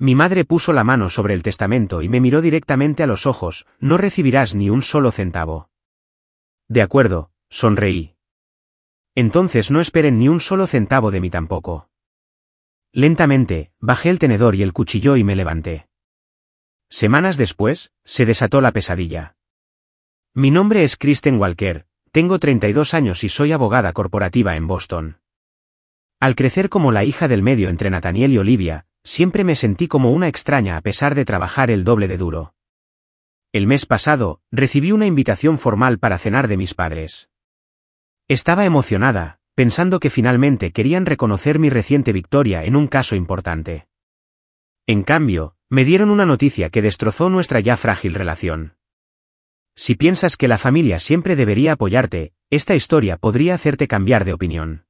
Mi madre puso la mano sobre el testamento y me miró directamente a los ojos. No recibirás ni un solo centavo. De acuerdo, sonreí. Entonces no esperen ni un solo centavo de mí tampoco. Lentamente, bajé el tenedor y el cuchillo y me levanté. Semanas después, se desató la pesadilla. Mi nombre es Kristen Walker, tengo 32 años y soy abogada corporativa en Boston. Al crecer como la hija del medio entre Nathaniel y Olivia, siempre me sentí como una extraña a pesar de trabajar el doble de duro. El mes pasado, recibí una invitación formal para cenar de mis padres. Estaba emocionada, pensando que finalmente querían reconocer mi reciente victoria en un caso importante. En cambio, me dieron una noticia que destrozó nuestra ya frágil relación. Si piensas que la familia siempre debería apoyarte, esta historia podría hacerte cambiar de opinión.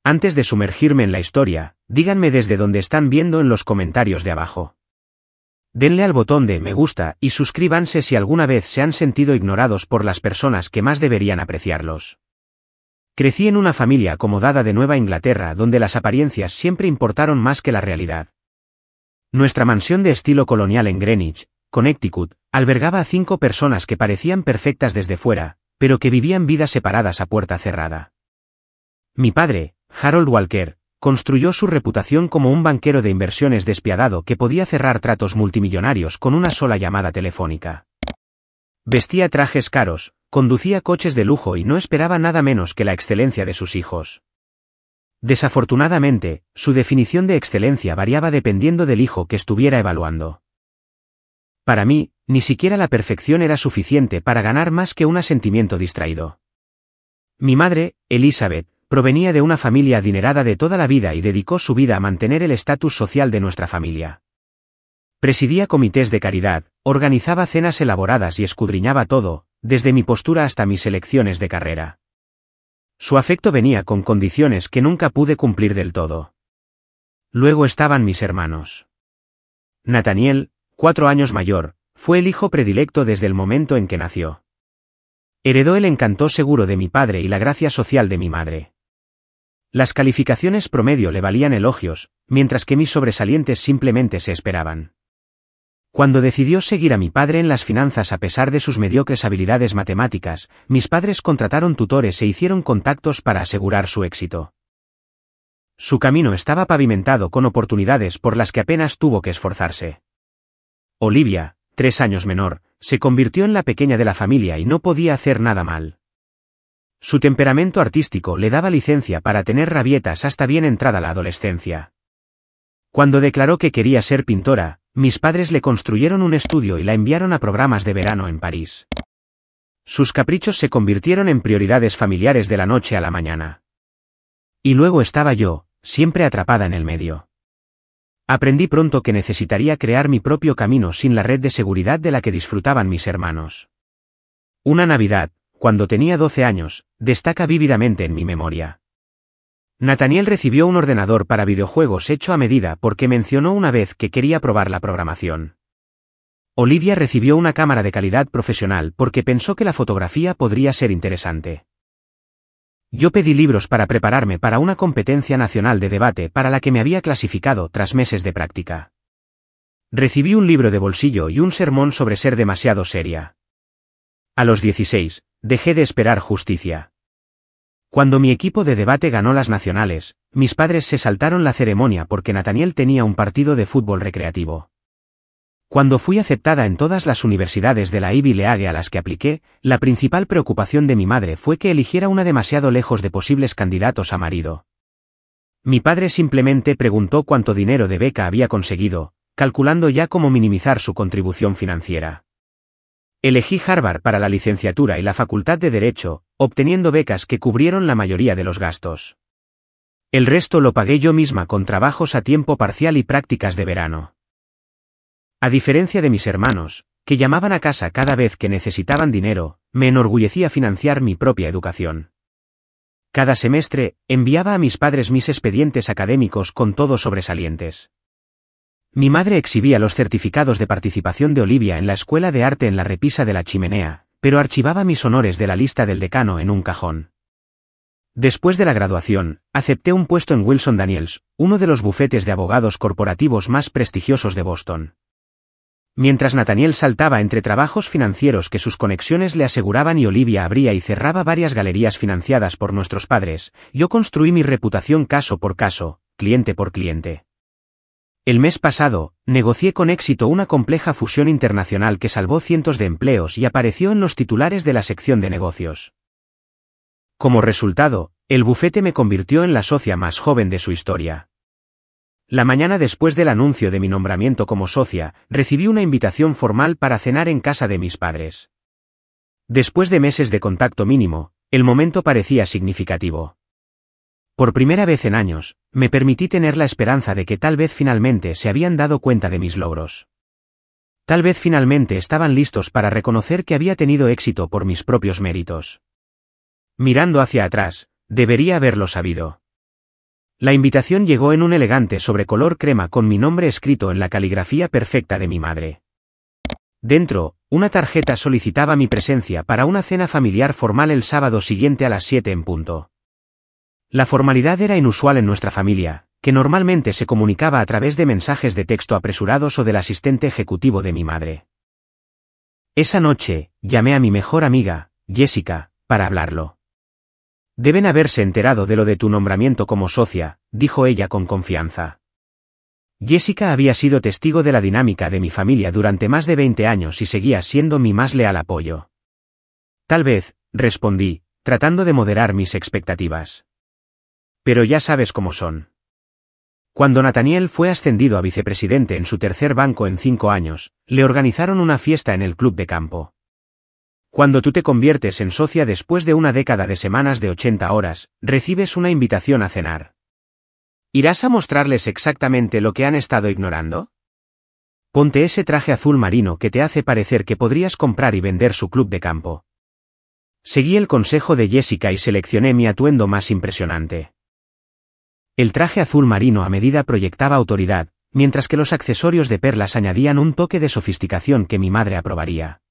Antes de sumergirme en la historia, díganme desde dónde están viendo en los comentarios de abajo. Denle al botón de me gusta y suscríbanse si alguna vez se han sentido ignorados por las personas que más deberían apreciarlos. Crecí en una familia acomodada de Nueva Inglaterra donde las apariencias siempre importaron más que la realidad. Nuestra mansión de estilo colonial en Greenwich, Connecticut, albergaba a 5 personas que parecían perfectas desde fuera, pero que vivían vidas separadas a puerta cerrada. Mi padre, Harold Walker, construyó su reputación como un banquero de inversiones despiadado que podía cerrar tratos multimillonarios con una sola llamada telefónica. Vestía trajes caros, conducía coches de lujo y no esperaba nada menos que la excelencia de sus hijos. Desafortunadamente, su definición de excelencia variaba dependiendo del hijo que estuviera evaluando. Para mí, ni siquiera la perfección era suficiente para ganar más que un asentimiento distraído. Mi madre, Elizabeth, provenía de una familia adinerada de toda la vida y dedicó su vida a mantener el estatus social de nuestra familia. Presidía comités de caridad, organizaba cenas elaboradas y escudriñaba todo, desde mi postura hasta mis elecciones de carrera. Su afecto venía con condiciones que nunca pude cumplir del todo. Luego estaban mis hermanos. Nathaniel, 4 años mayor, fue el hijo predilecto desde el momento en que nació. Heredó el encanto seguro de mi padre y la gracia social de mi madre. Las calificaciones promedio le valían elogios, mientras que mis sobresalientes simplemente se esperaban. Cuando decidió seguir a mi padre en las finanzas a pesar de sus mediocres habilidades matemáticas, mis padres contrataron tutores e hicieron contactos para asegurar su éxito. Su camino estaba pavimentado con oportunidades por las que apenas tuvo que esforzarse. Olivia, 3 años menor, se convirtió en la pequeña de la familia y no podía hacer nada mal. Su temperamento artístico le daba licencia para tener rabietas hasta bien entrada la adolescencia. Cuando declaró que quería ser pintora, mis padres le construyeron un estudio y la enviaron a programas de verano en París. Sus caprichos se convirtieron en prioridades familiares de la noche a la mañana. Y luego estaba yo, siempre atrapada en el medio. Aprendí pronto que necesitaría crear mi propio camino sin la red de seguridad de la que disfrutaban mis hermanos. Una Navidad, cuando tenía 12 años, destaca vívidamente en mi memoria. Nathaniel recibió un ordenador para videojuegos hecho a medida porque mencionó una vez que quería probar la programación. Olivia recibió una cámara de calidad profesional porque pensó que la fotografía podría ser interesante. Yo pedí libros para prepararme para una competencia nacional de debate para la que me había clasificado tras meses de práctica. Recibí un libro de bolsillo y un sermón sobre ser demasiado seria. A los 16, dejé de esperar justicia. Cuando mi equipo de debate ganó las nacionales, mis padres se saltaron la ceremonia porque Nathaniel tenía un partido de fútbol recreativo. Cuando fui aceptada en todas las universidades de la Ivy League a las que apliqué, la principal preocupación de mi madre fue que eligiera una demasiado lejos de posibles candidatos a marido. Mi padre simplemente preguntó cuánto dinero de beca había conseguido, calculando ya cómo minimizar su contribución financiera. Elegí Harvard para la licenciatura y la Facultad de Derecho, obteniendo becas que cubrieron la mayoría de los gastos. El resto lo pagué yo misma con trabajos a tiempo parcial y prácticas de verano. A diferencia de mis hermanos, que llamaban a casa cada vez que necesitaban dinero, me enorgullecía financiar mi propia educación. Cada semestre, enviaba a mis padres mis expedientes académicos con todos sobresalientes. Mi madre exhibía los certificados de participación de Olivia en la escuela de arte en la repisa de la chimenea, pero archivaba mis honores de la lista del decano en un cajón. Después de la graduación, acepté un puesto en Wilson Daniels, uno de los bufetes de abogados corporativos más prestigiosos de Boston. Mientras Nathaniel saltaba entre trabajos financieros que sus conexiones le aseguraban y Olivia abría y cerraba varias galerías financiadas por nuestros padres, yo construí mi reputación caso por caso, cliente por cliente. El mes pasado, negocié con éxito una compleja fusión internacional que salvó cientos de empleos y apareció en los titulares de la sección de negocios. Como resultado, el bufete me convirtió en la socia más joven de su historia. La mañana después del anuncio de mi nombramiento como socia, recibí una invitación formal para cenar en casa de mis padres. Después de meses de contacto mínimo, el momento parecía significativo. Por primera vez en años, me permití tener la esperanza de que tal vez finalmente se habían dado cuenta de mis logros. Tal vez finalmente estaban listos para reconocer que había tenido éxito por mis propios méritos. Mirando hacia atrás, debería haberlo sabido. La invitación llegó en un elegante sobre color crema con mi nombre escrito en la caligrafía perfecta de mi madre. Dentro, una tarjeta solicitaba mi presencia para una cena familiar formal el sábado siguiente a las 7 en punto. La formalidad era inusual en nuestra familia, que normalmente se comunicaba a través de mensajes de texto apresurados o del asistente ejecutivo de mi madre. Esa noche, llamé a mi mejor amiga, Jessica, para hablarlo. Deben haberse enterado de lo de tu nombramiento como socia, dijo ella con confianza. Jessica había sido testigo de la dinámica de mi familia durante más de 20 años y seguía siendo mi más leal apoyo. Tal vez, respondí, tratando de moderar mis expectativas. Pero ya sabes cómo son. Cuando Nathaniel fue ascendido a vicepresidente en su tercer banco en 5 años, le organizaron una fiesta en el club de campo. Cuando tú te conviertes en socia después de una década de semanas de 80 horas, recibes una invitación a cenar. ¿Irás a mostrarles exactamente lo que han estado ignorando? Ponte ese traje azul marino que te hace parecer que podrías comprar y vender su club de campo. Seguí el consejo de Jessica y seleccioné mi atuendo más impresionante. El traje azul marino a medida proyectaba autoridad, mientras que los accesorios de perlas añadían un toque de sofisticación que mi madre aprobaría.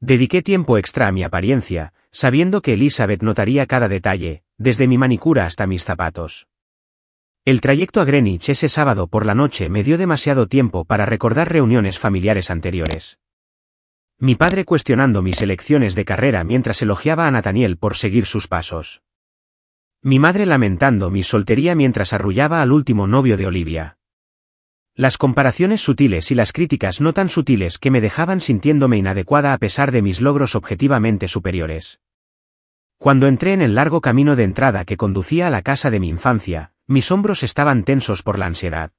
Dediqué tiempo extra a mi apariencia, sabiendo que Elizabeth notaría cada detalle, desde mi manicura hasta mis zapatos. El trayecto a Greenwich ese sábado por la noche me dio demasiado tiempo para recordar reuniones familiares anteriores. Mi padre cuestionando mis elecciones de carrera mientras elogiaba a Nathaniel por seguir sus pasos. Mi madre lamentando mi soltería mientras arrullaba al último novio de Olivia. Las comparaciones sutiles y las críticas no tan sutiles que me dejaban sintiéndome inadecuada a pesar de mis logros objetivamente superiores. Cuando entré en el largo camino de entrada que conducía a la casa de mi infancia, mis hombros estaban tensos por la ansiedad.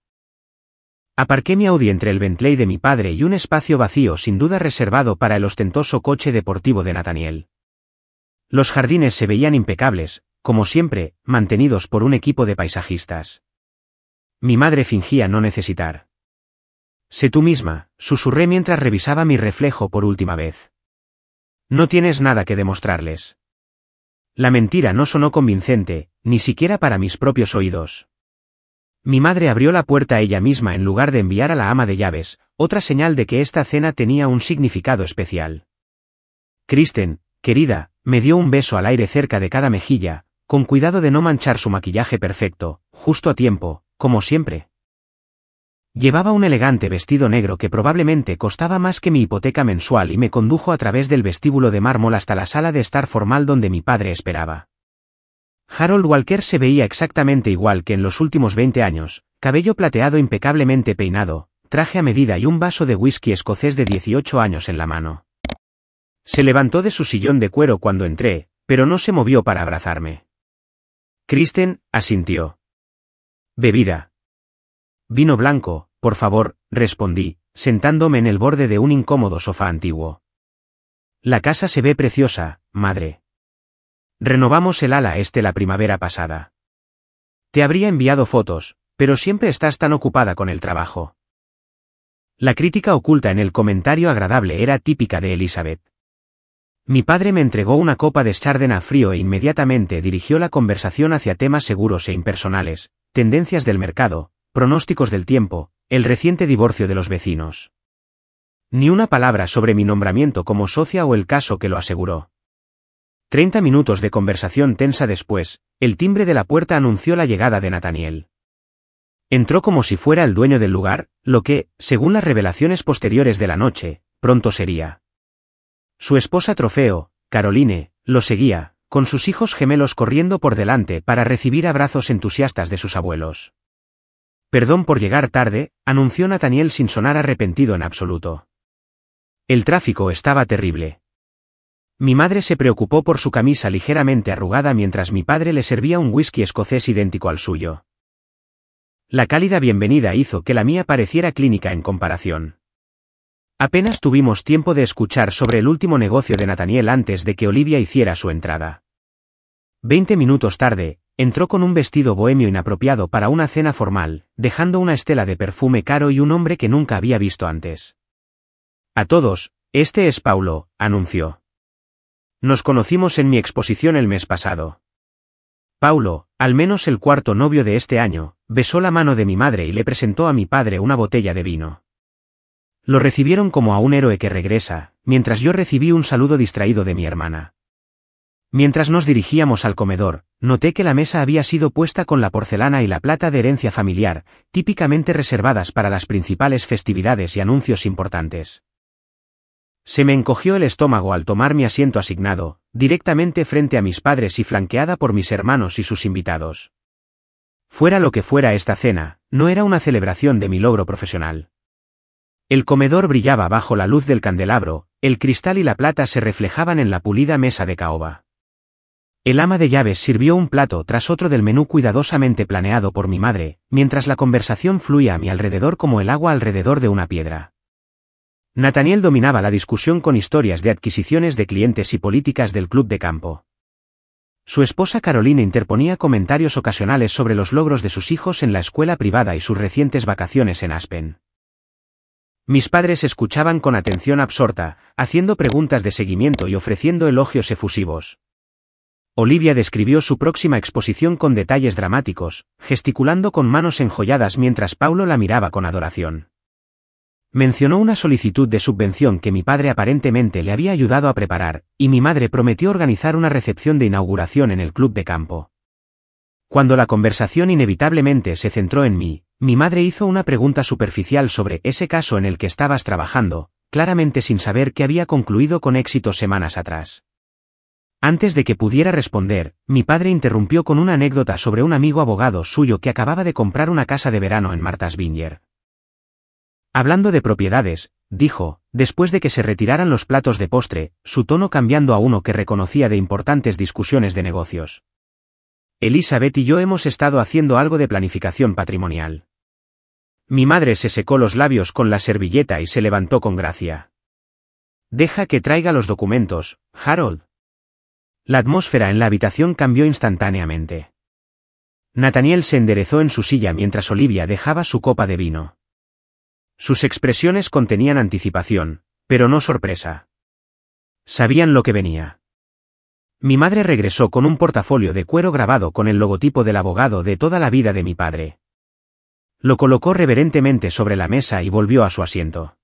Aparqué mi Audi entre el Bentley de mi padre y un espacio vacío sin duda reservado para el ostentoso coche deportivo de Nathaniel. Los jardines se veían impecables, como siempre, mantenidos por un equipo de paisajistas. Mi madre fingía no necesitar. Sé tú misma, susurré mientras revisaba mi reflejo por última vez. No tienes nada que demostrarles. La mentira no sonó convincente, ni siquiera para mis propios oídos. Mi madre abrió la puerta ella misma en lugar de enviar a la ama de llaves, otra señal de que esta cena tenía un significado especial. Kristen, querida, me dio un beso al aire cerca de cada mejilla, con cuidado de no manchar su maquillaje perfecto, justo a tiempo, como siempre. Llevaba un elegante vestido negro que probablemente costaba más que mi hipoteca mensual y me condujo a través del vestíbulo de mármol hasta la sala de estar formal donde mi padre esperaba. Harold Walker se veía exactamente igual que en los últimos 20 años, cabello plateado impecablemente peinado, traje a medida y un vaso de whisky escocés de 18 años en la mano. Se levantó de su sillón de cuero cuando entré, pero no se movió para abrazarme. Kristen, asintió. Bebida. Vino blanco, por favor, respondí, sentándome en el borde de un incómodo sofá antiguo. La casa se ve preciosa, madre. Renovamos el ala este la primavera pasada. Te habría enviado fotos, pero siempre estás tan ocupada con el trabajo. La crítica oculta en el comentario agradable era típica de Elizabeth. Mi padre me entregó una copa de Chardonnay frío e inmediatamente dirigió la conversación hacia temas seguros e impersonales, tendencias del mercado, pronósticos del tiempo, el reciente divorcio de los vecinos. Ni una palabra sobre mi nombramiento como socia o el caso que lo aseguró. 30 minutos de conversación tensa después, el timbre de la puerta anunció la llegada de Nathaniel. Entró como si fuera el dueño del lugar, lo que, según las revelaciones posteriores de la noche, pronto sería. Su esposa trofeo, Caroline, lo seguía, con sus hijos gemelos corriendo por delante para recibir abrazos entusiastas de sus abuelos. Perdón por llegar tarde, anunció Nathaniel sin sonar arrepentido en absoluto. El tráfico estaba terrible. Mi madre se preocupó por su camisa ligeramente arrugada mientras mi padre le servía un whisky escocés idéntico al suyo. La cálida bienvenida hizo que la mía pareciera clínica en comparación. Apenas tuvimos tiempo de escuchar sobre el último negocio de Nathaniel antes de que Olivia hiciera su entrada. 20 minutos tarde, entró con un vestido bohemio inapropiado para una cena formal, dejando una estela de perfume caro y un hombre que nunca había visto antes. A todos, este es Paulo, anunció. Nos conocimos en mi exposición el mes pasado. Paulo, al menos el cuarto novio de este año, besó la mano de mi madre y le presentó a mi padre una botella de vino. Lo recibieron como a un héroe que regresa, mientras yo recibí un saludo distraído de mi hermana. Mientras nos dirigíamos al comedor, noté que la mesa había sido puesta con la porcelana y la plata de herencia familiar, típicamente reservadas para las principales festividades y anuncios importantes. Se me encogió el estómago al tomar mi asiento asignado, directamente frente a mis padres y flanqueada por mis hermanos y sus invitados. Fuera lo que fuera esta cena, no era una celebración de mi logro profesional. El comedor brillaba bajo la luz del candelabro, el cristal y la plata se reflejaban en la pulida mesa de caoba. El ama de llaves sirvió un plato tras otro del menú cuidadosamente planeado por mi madre, mientras la conversación fluía a mi alrededor como el agua alrededor de una piedra. Nathaniel dominaba la discusión con historias de adquisiciones de clientes y políticas del club de campo. Su esposa Caroline interponía comentarios ocasionales sobre los logros de sus hijos en la escuela privada y sus recientes vacaciones en Aspen. Mis padres escuchaban con atención absorta, haciendo preguntas de seguimiento y ofreciendo elogios efusivos. Olivia describió su próxima exposición con detalles dramáticos, gesticulando con manos enjolladas mientras Paulo la miraba con adoración. Mencionó una solicitud de subvención que mi padre aparentemente le había ayudado a preparar, y mi madre prometió organizar una recepción de inauguración en el club de campo. Cuando la conversación inevitablemente se centró en mí, mi madre hizo una pregunta superficial sobre ese caso en el que estabas trabajando, claramente sin saber que había concluido con éxito semanas atrás. Antes de que pudiera responder, mi padre interrumpió con una anécdota sobre un amigo abogado suyo que acababa de comprar una casa de verano en Martha's Vineyard. Hablando de propiedades, dijo, después de que se retiraran los platos de postre, su tono cambiando a uno que reconocía de importantes discusiones de negocios. Elizabeth y yo hemos estado haciendo algo de planificación patrimonial. Mi madre se secó los labios con la servilleta y se levantó con gracia. Deja que traiga los documentos, Harold. La atmósfera en la habitación cambió instantáneamente. Nathaniel se enderezó en su silla mientras Olivia dejaba su copa de vino. Sus expresiones contenían anticipación, pero no sorpresa. Sabían lo que venía. Mi madre regresó con un portafolio de cuero grabado con el logotipo del abogado de toda la vida de mi padre. Lo colocó reverentemente sobre la mesa y volvió a su asiento.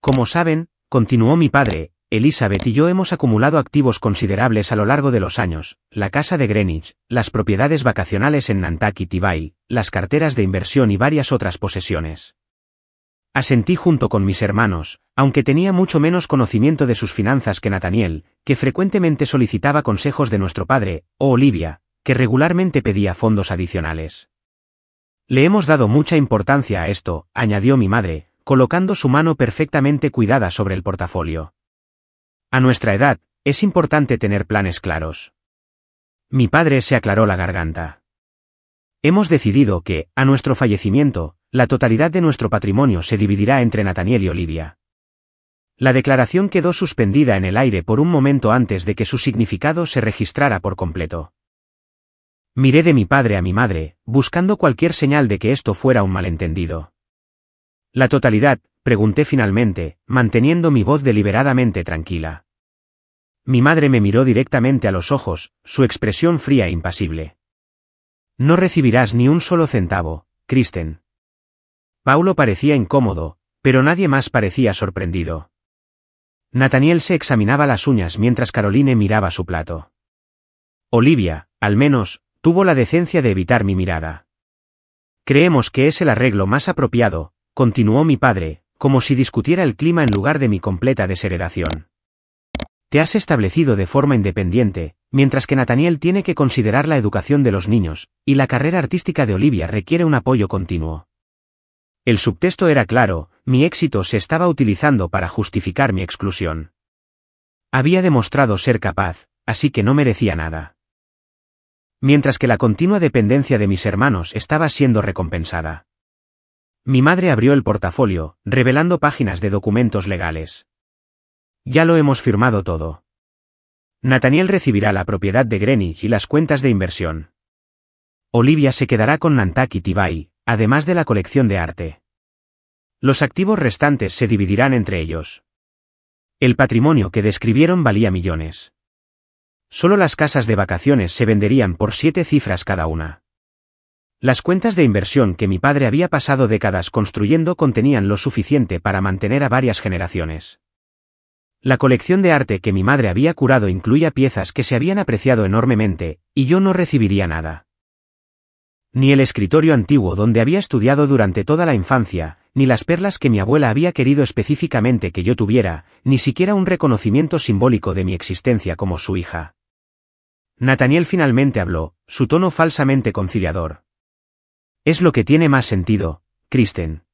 Como saben, continuó mi padre, Elizabeth y yo hemos acumulado activos considerables a lo largo de los años, la casa de Greenwich, las propiedades vacacionales en Nantucket y Vail, las carteras de inversión y varias otras posesiones. Asentí junto con mis hermanos, aunque tenía mucho menos conocimiento de sus finanzas que Nathaniel, que frecuentemente solicitaba consejos de nuestro padre, o Olivia, que regularmente pedía fondos adicionales. Le hemos dado mucha importancia a esto, añadió mi madre, colocando su mano perfectamente cuidada sobre el portafolio. A nuestra edad, es importante tener planes claros. Mi padre se aclaró la garganta. Hemos decidido que, a nuestro fallecimiento, la totalidad de nuestro patrimonio se dividirá entre Nathaniel y Olivia. La declaración quedó suspendida en el aire por un momento antes de que su significado se registrara por completo. Miré de mi padre a mi madre, buscando cualquier señal de que esto fuera un malentendido. ¿La totalidad?, pregunté finalmente, manteniendo mi voz deliberadamente tranquila. Mi madre me miró directamente a los ojos, su expresión fría e impasible. No recibirás ni un solo centavo, Kristen. Paulo parecía incómodo, pero nadie más parecía sorprendido. Nathaniel se examinaba las uñas mientras Caroline miraba su plato. Olivia, al menos, tuvo la decencia de evitar mi mirada. Creemos que es el arreglo más apropiado, continuó mi padre, como si discutiera el clima en lugar de mi completa desheredación. Te has establecido de forma independiente, mientras que Nathaniel tiene que considerar la educación de los niños, y la carrera artística de Olivia requiere un apoyo continuo. El subtexto era claro, mi éxito se estaba utilizando para justificar mi exclusión. Había demostrado ser capaz, así que no merecía nada. Mientras que la continua dependencia de mis hermanos estaba siendo recompensada. Mi madre abrió el portafolio, revelando páginas de documentos legales. Ya lo hemos firmado todo. Nathaniel recibirá la propiedad de Greenwich y las cuentas de inversión. Olivia se quedará con Nantucket y Vail, además de la colección de arte. Los activos restantes se dividirán entre ellos. El patrimonio que describieron valía millones. Solo las casas de vacaciones se venderían por 7 cifras cada una. Las cuentas de inversión que mi padre había pasado décadas construyendo contenían lo suficiente para mantener a varias generaciones. La colección de arte que mi madre había curado incluía piezas que se habían apreciado enormemente, y yo no recibiría nada. Ni el escritorio antiguo donde había estudiado durante toda la infancia, ni las perlas que mi abuela había querido específicamente que yo tuviera, ni siquiera un reconocimiento simbólico de mi existencia como su hija. Nathaniel finalmente habló, su tono falsamente conciliador. Es lo que tiene más sentido, Kristen.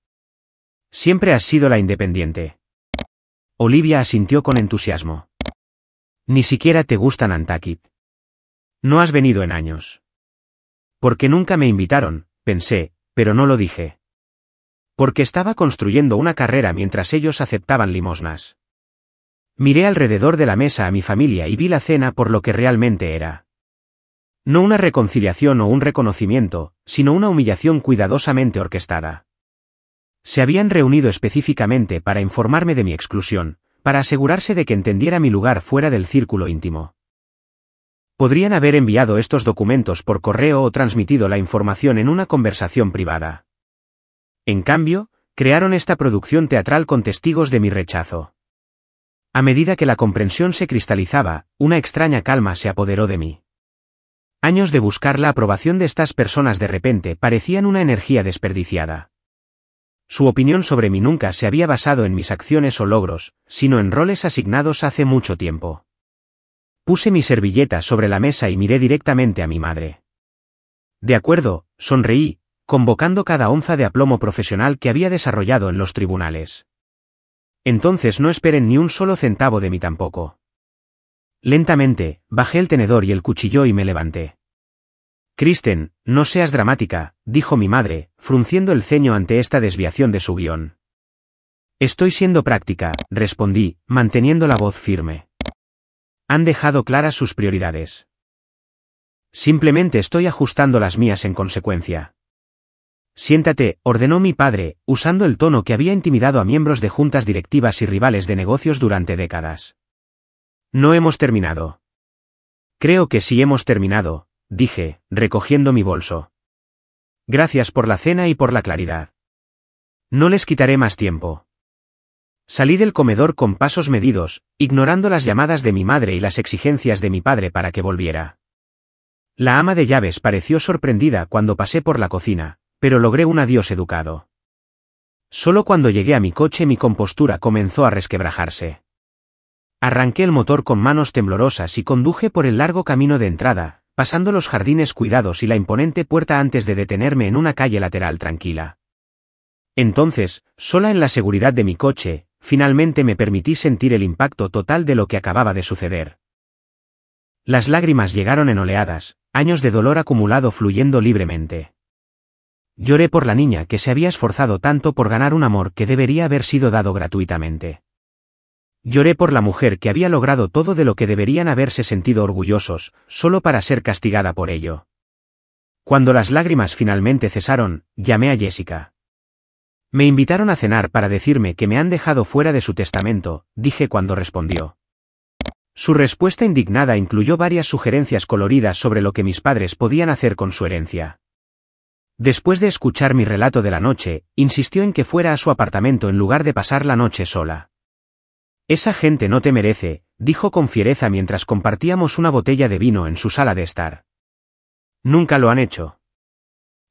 Siempre has sido la independiente. Olivia asintió con entusiasmo. Ni siquiera te gusta Nantucket. No has venido en años. Porque nunca me invitaron, pensé, pero no lo dije. Porque estaba construyendo una carrera mientras ellos aceptaban limosnas. Miré alrededor de la mesa a mi familia y vi la cena por lo que realmente era. No una reconciliación o un reconocimiento, sino una humillación cuidadosamente orquestada. Se habían reunido específicamente para informarme de mi exclusión, para asegurarse de que entendiera mi lugar fuera del círculo íntimo. Podrían haber enviado estos documentos por correo o transmitido la información en una conversación privada. En cambio, crearon esta producción teatral con testigos de mi rechazo. A medida que la comprensión se cristalizaba, una extraña calma se apoderó de mí. Años de buscar la aprobación de estas personas de repente parecían una energía desperdiciada. Su opinión sobre mí nunca se había basado en mis acciones o logros, sino en roles asignados hace mucho tiempo. Puse mi servilleta sobre la mesa y miré directamente a mi madre. De acuerdo, sonreí, convocando cada onza de aplomo profesional que había desarrollado en los tribunales. Entonces no esperen ni un solo centavo de mí tampoco. Lentamente, bajé el tenedor y el cuchillo y me levanté. Kristen, no seas dramática, dijo mi madre, frunciendo el ceño ante esta desviación de su guión. Estoy siendo práctica, respondí, manteniendo la voz firme. Han dejado claras sus prioridades. Simplemente estoy ajustando las mías en consecuencia. Siéntate, ordenó mi padre, usando el tono que había intimidado a miembros de juntas directivas y rivales de negocios durante décadas. No hemos terminado. Creo que sí hemos terminado, dije, recogiendo mi bolso. Gracias por la cena y por la claridad. No les quitaré más tiempo. Salí del comedor con pasos medidos, ignorando las llamadas de mi madre y las exigencias de mi padre para que volviera. La ama de llaves pareció sorprendida cuando pasé por la cocina, pero logré un adiós educado. Solo cuando llegué a mi coche mi compostura comenzó a resquebrajarse. Arranqué el motor con manos temblorosas y conduje por el largo camino de entrada, pasando los jardines cuidados y la imponente puerta antes de detenerme en una calle lateral tranquila. Entonces, sola en la seguridad de mi coche, finalmente me permití sentir el impacto total de lo que acababa de suceder. Las lágrimas llegaron en oleadas, años de dolor acumulado fluyendo libremente. Lloré por la niña que se había esforzado tanto por ganar un amor que debería haber sido dado gratuitamente. Lloré por la mujer que había logrado todo de lo que deberían haberse sentido orgullosos, solo para ser castigada por ello. Cuando las lágrimas finalmente cesaron, llamé a Jessica. Me invitaron a cenar para decirme que me han dejado fuera de su testamento, dije cuando respondió. Su respuesta indignada incluyó varias sugerencias coloridas sobre lo que mis padres podían hacer con su herencia. Después de escuchar mi relato de la noche, insistió en que fuera a su apartamento en lugar de pasar la noche sola. Esa gente no te merece, dijo con fiereza mientras compartíamos una botella de vino en su sala de estar. Nunca lo han hecho.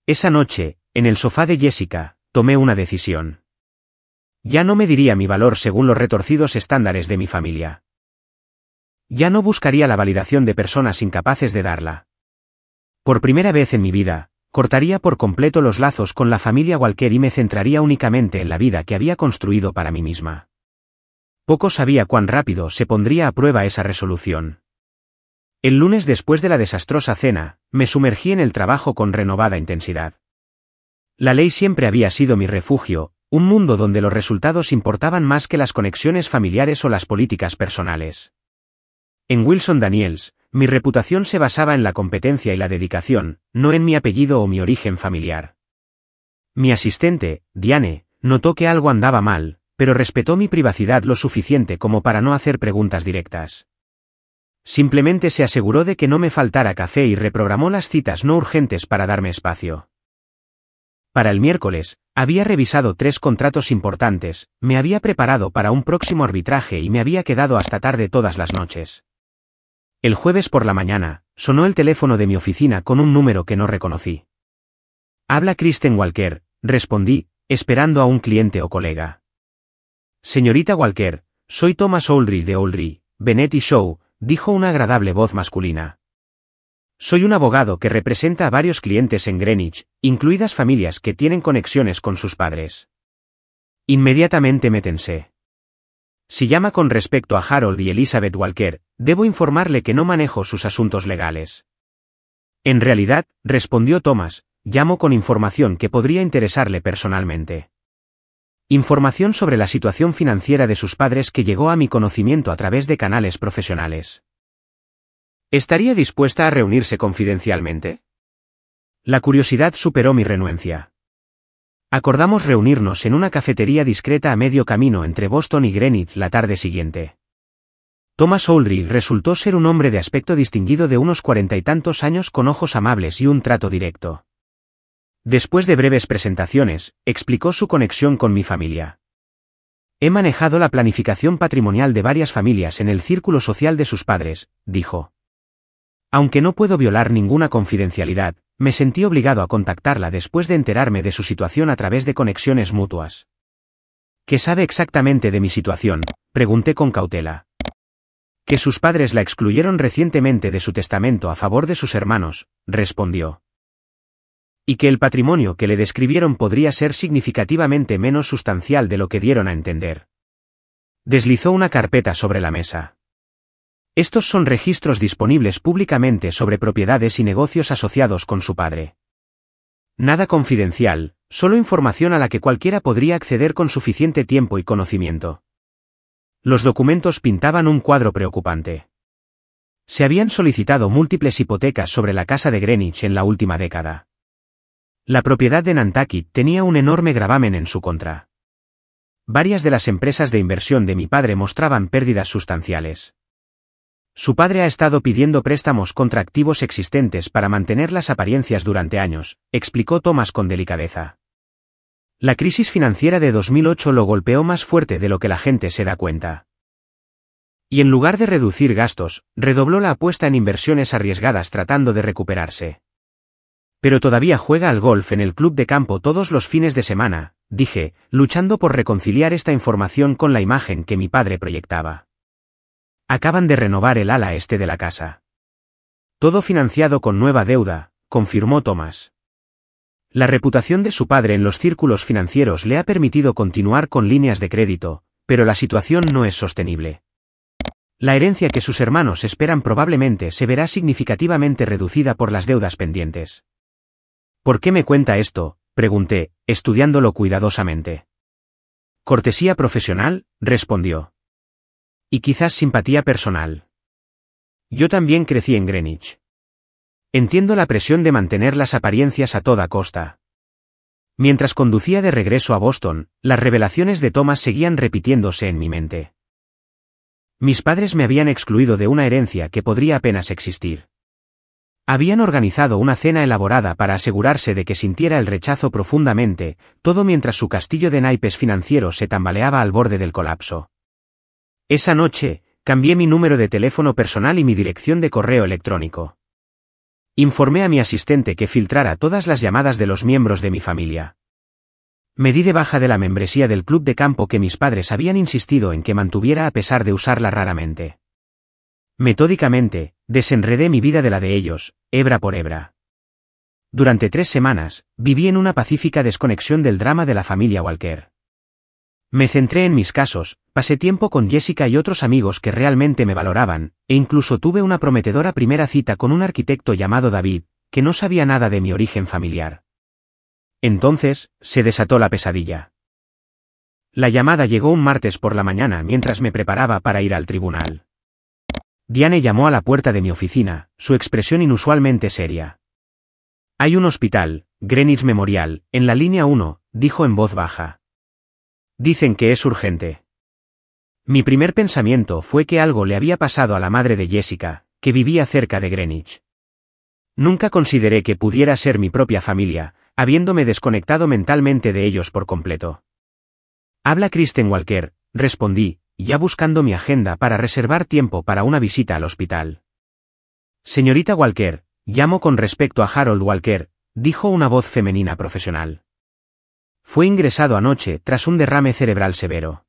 Esa noche, en el sofá de Jessica, tomé una decisión. Ya no mediría mi valor según los retorcidos estándares de mi familia. Ya no buscaría la validación de personas incapaces de darla. Por primera vez en mi vida, cortaría por completo los lazos con la familia Walker y me centraría únicamente en la vida que había construido para mí misma. Poco sabía cuán rápido se pondría a prueba esa resolución. El lunes después de la desastrosa cena, me sumergí en el trabajo con renovada intensidad. La ley siempre había sido mi refugio, un mundo donde los resultados importaban más que las conexiones familiares o las políticas personales. En Wilson Daniels, mi reputación se basaba en la competencia y la dedicación, no en mi apellido o mi origen familiar. Mi asistente, Diane, notó que algo andaba mal, pero respetó mi privacidad lo suficiente como para no hacer preguntas directas. Simplemente se aseguró de que no me faltara café y reprogramó las citas no urgentes para darme espacio. Para el miércoles, había revisado 3 contratos importantes, me había preparado para un próximo arbitraje y me había quedado hasta tarde todas las noches. El jueves por la mañana, sonó el teléfono de mi oficina con un número que no reconocí. «Habla Kristen Walker», respondí, esperando a un cliente o colega. «Señorita Walker, soy Thomas Oldry de Oldry, Bennett y Shaw», dijo una agradable voz masculina. «Soy un abogado que representa a varios clientes en Greenwich, incluidas familias que tienen conexiones con sus padres». Inmediatamente me tensé. Si llama con respecto a Harold y Elizabeth Walker, debo informarle que no manejo sus asuntos legales. En realidad, respondió Thomas, llamo con información que podría interesarle personalmente. Información sobre la situación financiera de sus padres que llegó a mi conocimiento a través de canales profesionales. ¿Estaría dispuesta a reunirse confidencialmente? La curiosidad superó mi renuencia. Acordamos reunirnos en una cafetería discreta a medio camino entre Boston y Greenwich la tarde siguiente. Thomas Oldry resultó ser un hombre de aspecto distinguido de unos 40 y tantos años con ojos amables y un trato directo. Después de breves presentaciones, explicó su conexión con mi familia. He manejado la planificación patrimonial de varias familias en el círculo social de sus padres, dijo. Aunque no puedo violar ninguna confidencialidad, me sentí obligado a contactarla después de enterarme de su situación a través de conexiones mutuas. ¿Qué sabe exactamente de mi situación?, pregunté con cautela. Que sus padres la excluyeron recientemente de su testamento a favor de sus hermanos, respondió. Y que el patrimonio que le describieron podría ser significativamente menos sustancial de lo que dieron a entender. Deslizó una carpeta sobre la mesa. Estos son registros disponibles públicamente sobre propiedades y negocios asociados con su padre. Nada confidencial, solo información a la que cualquiera podría acceder con suficiente tiempo y conocimiento. Los documentos pintaban un cuadro preocupante. Se habían solicitado múltiples hipotecas sobre la casa de Greenwich en la última década. La propiedad de Nantucket tenía un enorme gravamen en su contra. Varias de las empresas de inversión de mi padre mostraban pérdidas sustanciales. Su padre ha estado pidiendo préstamos contra activos existentes para mantener las apariencias durante años, explicó Thomas con delicadeza. La crisis financiera de 2008 lo golpeó más fuerte de lo que la gente se da cuenta. Y en lugar de reducir gastos, redobló la apuesta en inversiones arriesgadas tratando de recuperarse. Pero todavía juega al golf en el club de campo todos los fines de semana, dije, luchando por reconciliar esta información con la imagen que mi padre proyectaba. Acaban de renovar el ala este de la casa. Todo financiado con nueva deuda, confirmó Thomas. La reputación de su padre en los círculos financieros le ha permitido continuar con líneas de crédito, pero la situación no es sostenible. La herencia que sus hermanos esperan probablemente se verá significativamente reducida por las deudas pendientes. ¿Por qué me cuenta esto?, pregunté, estudiándolo cuidadosamente. Cortesía profesional, respondió. Y quizás simpatía personal. Yo también crecí en Greenwich. Entiendo la presión de mantener las apariencias a toda costa. Mientras conducía de regreso a Boston, las revelaciones de Thomas seguían repitiéndose en mi mente. Mis padres me habían excluido de una herencia que podría apenas existir. Habían organizado una cena elaborada para asegurarse de que sintiera el rechazo profundamente, todo mientras su castillo de naipes financiero se tambaleaba al borde del colapso. Esa noche, cambié mi número de teléfono personal y mi dirección de correo electrónico. Informé a mi asistente que filtrara todas las llamadas de los miembros de mi familia. Me di de baja de la membresía del club de campo que mis padres habían insistido en que mantuviera a pesar de usarla raramente. Metódicamente, desenredé mi vida de la de ellos, hebra por hebra. Durante 3 semanas, viví en una pacífica desconexión del drama de la familia Walker. Me centré en mis casos, pasé tiempo con Jessica y otros amigos que realmente me valoraban, e incluso tuve una prometedora primera cita con un arquitecto llamado David, que no sabía nada de mi origen familiar. Entonces, se desató la pesadilla. La llamada llegó un martes por la mañana mientras me preparaba para ir al tribunal. Diane llamó a la puerta de mi oficina, su expresión inusualmente seria. Hay un hospital, Greenwich Memorial, en la línea 1, dijo en voz baja. Dicen que es urgente. Mi primer pensamiento fue que algo le había pasado a la madre de Jessica, que vivía cerca de Greenwich. Nunca consideré que pudiera ser mi propia familia, habiéndome desconectado mentalmente de ellos por completo. Habla Kristen Walker, respondí, ya buscando mi agenda para reservar tiempo para una visita al hospital. Señorita Walker, llamo con respecto a Harold Walker, dijo una voz femenina profesional. Fue ingresado anoche tras un derrame cerebral severo.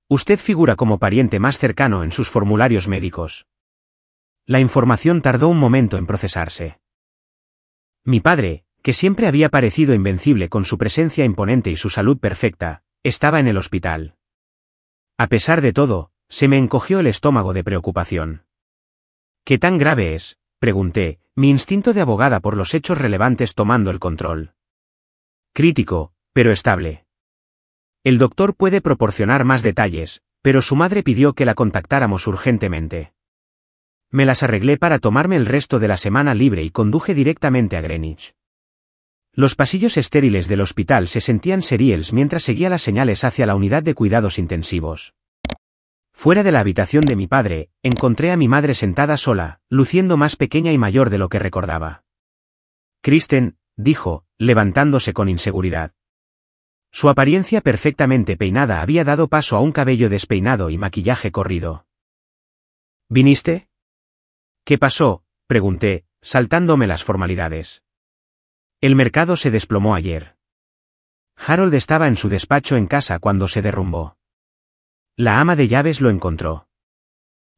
Usted figura como pariente más cercano en sus formularios médicos. La información tardó un momento en procesarse. Mi padre, que siempre había parecido invencible con su presencia imponente y su salud perfecta, estaba en el hospital. A pesar de todo, se me encogió el estómago de preocupación. ¿Qué tan grave es?, pregunté, mi instinto de abogada por los hechos relevantes tomando el control. Crítico, pero estable. El doctor puede proporcionar más detalles, pero su madre pidió que la contactáramos urgentemente. Me las arreglé para tomarme el resto de la semana libre y conduje directamente a Greenwich. Los pasillos estériles del hospital se sentían seriels mientras seguía las señales hacia la unidad de cuidados intensivos. Fuera de la habitación de mi padre, encontré a mi madre sentada sola, luciendo más pequeña y mayor de lo que recordaba. Kristen, dijo, levantándose con inseguridad. Su apariencia perfectamente peinada había dado paso a un cabello despeinado y maquillaje corrido. ¿Viniste? ¿Qué pasó?, pregunté, saltándome las formalidades. El mercado se desplomó ayer. Harold estaba en su despacho en casa cuando se derrumbó. La ama de llaves lo encontró.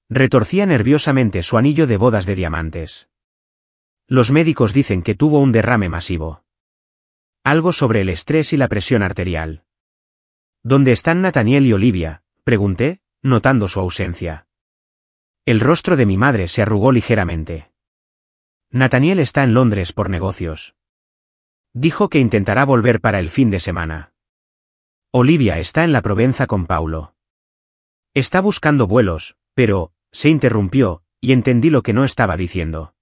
Retorcía nerviosamente su anillo de bodas de diamantes. Los médicos dicen que tuvo un derrame masivo. Algo sobre el estrés y la presión arterial. ¿Dónde están Nathaniel y Olivia?, pregunté, notando su ausencia. El rostro de mi madre se arrugó ligeramente. Nathaniel está en Londres por negocios. Dijo que intentará volver para el fin de semana. Olivia está en la Provenza con Paulo. Está buscando vuelos, pero, se interrumpió, y entendí lo que no estaba diciendo.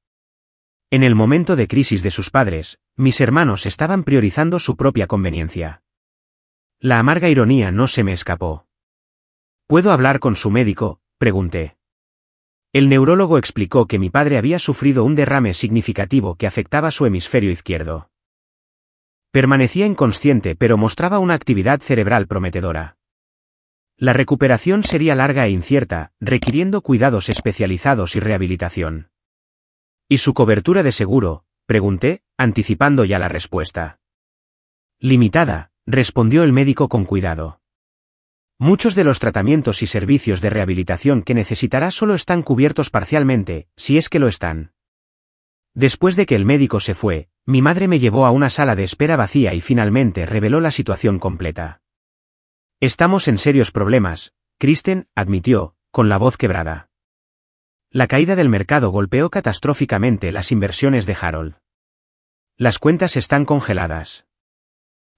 En el momento de crisis de sus padres, mis hermanos estaban priorizando su propia conveniencia. La amarga ironía no se me escapó. ¿Puedo hablar con su médico?, pregunté. El neurólogo explicó que mi padre había sufrido un derrame significativo que afectaba su hemisferio izquierdo. Permanecía inconsciente pero mostraba una actividad cerebral prometedora. La recuperación sería larga e incierta, requiriendo cuidados especializados y rehabilitación. ¿Y su cobertura de seguro?, pregunté, anticipando ya la respuesta. Limitada, respondió el médico con cuidado. Muchos de los tratamientos y servicios de rehabilitación que necesitará solo están cubiertos parcialmente, si es que lo están. Después de que el médico se fue, mi madre me llevó a una sala de espera vacía y finalmente reveló la situación completa. Estamos en serios problemas, Kristen, admitió, con la voz quebrada. La caída del mercado golpeó catastróficamente las inversiones de Harold. Las cuentas están congeladas.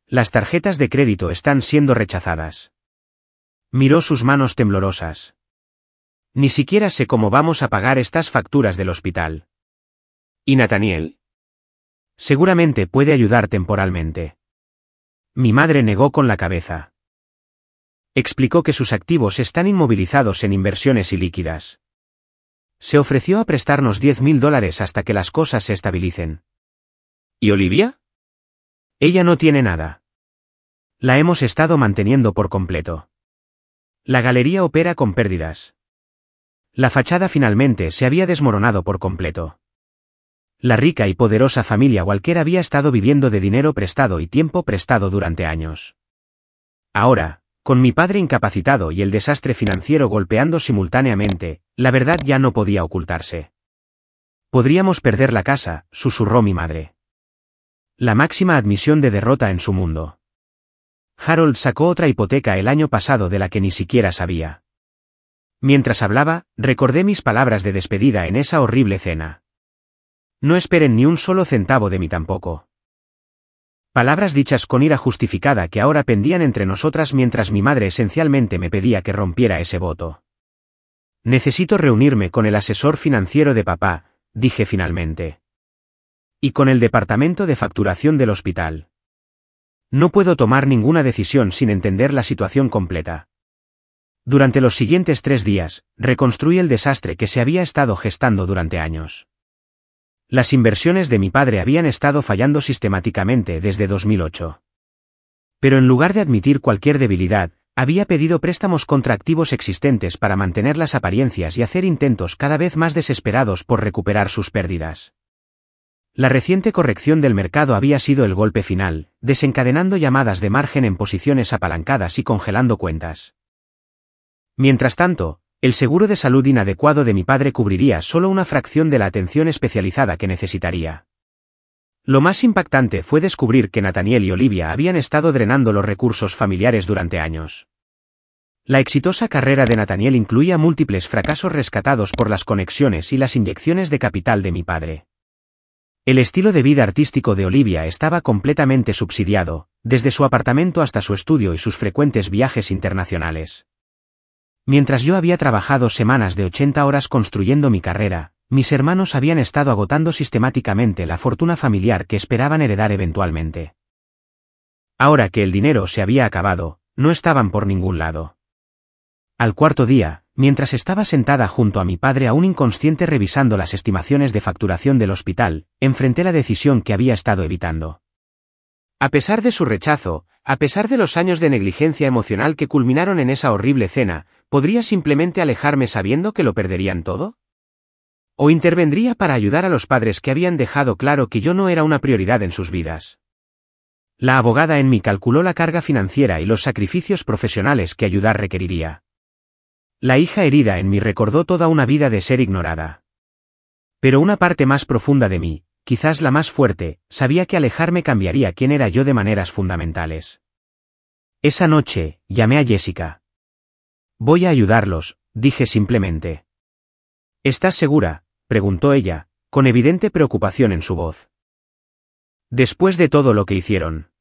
Las tarjetas de crédito están siendo rechazadas. Miró sus manos temblorosas. Ni siquiera sé cómo vamos a pagar estas facturas del hospital. ¿Y Nathaniel? Seguramente puede ayudar temporalmente. Mi madre negó con la cabeza. Explicó que sus activos están inmovilizados en inversiones ilíquidas. Se ofreció a prestarnos $10,000 hasta que las cosas se estabilicen. ¿Y Olivia? Ella no tiene nada. La hemos estado manteniendo por completo. La galería opera con pérdidas. La fachada finalmente se había desmoronado por completo. La rica y poderosa familia Walker había estado viviendo de dinero prestado y tiempo prestado durante años. Ahora, con mi padre incapacitado y el desastre financiero golpeando simultáneamente, la verdad ya no podía ocultarse. Podríamos perder la casa, susurró mi madre. La máxima admisión de derrota en su mundo. Harold sacó otra hipoteca el año pasado de la que ni siquiera sabía. Mientras hablaba, recordé mis palabras de despedida en esa horrible cena. No esperen ni un solo centavo de mí tampoco. Palabras dichas con ira justificada que ahora pendían entre nosotras mientras mi madre esencialmente me pedía que rompiera ese voto. Necesito reunirme con el asesor financiero de papá, dije finalmente. Y con el departamento de facturación del hospital. No puedo tomar ninguna decisión sin entender la situación completa. Durante los siguientes 3 días, reconstruí el desastre que se había estado gestando durante años. Las inversiones de mi padre habían estado fallando sistemáticamente desde 2008. Pero en lugar de admitir cualquier debilidad, había pedido préstamos contra activos existentes para mantener las apariencias y hacer intentos cada vez más desesperados por recuperar sus pérdidas. La reciente corrección del mercado había sido el golpe final, desencadenando llamadas de margen en posiciones apalancadas y congelando cuentas. Mientras tanto, el seguro de salud inadecuado de mi padre cubriría solo una fracción de la atención especializada que necesitaría. Lo más impactante fue descubrir que Nathaniel y Olivia habían estado drenando los recursos familiares durante años. La exitosa carrera de Nathaniel incluía múltiples fracasos rescatados por las conexiones y las inyecciones de capital de mi padre. El estilo de vida artístico de Olivia estaba completamente subsidiado, desde su apartamento hasta su estudio y sus frecuentes viajes internacionales. Mientras yo había trabajado semanas de 80 horas construyendo mi carrera, mis hermanos habían estado agotando sistemáticamente la fortuna familiar que esperaban heredar eventualmente. Ahora que el dinero se había acabado, no estaban por ningún lado. Al cuarto día, mientras estaba sentada junto a mi padre aún inconsciente revisando las estimaciones de facturación del hospital, enfrenté la decisión que había estado evitando. A pesar de su rechazo, a pesar de los años de negligencia emocional que culminaron en esa horrible cena, ¿podría simplemente alejarme sabiendo que lo perderían todo? ¿O intervendría para ayudar a los padres que habían dejado claro que yo no era una prioridad en sus vidas? La abogada en mí calculó la carga financiera y los sacrificios profesionales que ayudar requeriría. La hija herida en mí recordó toda una vida de ser ignorada. Pero una parte más profunda de mí, quizás la más fuerte, sabía que alejarme cambiaría quién era yo de maneras fundamentales. Esa noche, llamé a Jessica. Voy a ayudarlos, dije simplemente. ¿Estás segura?, preguntó ella, con evidente preocupación en su voz. Después de todo lo que hicieron.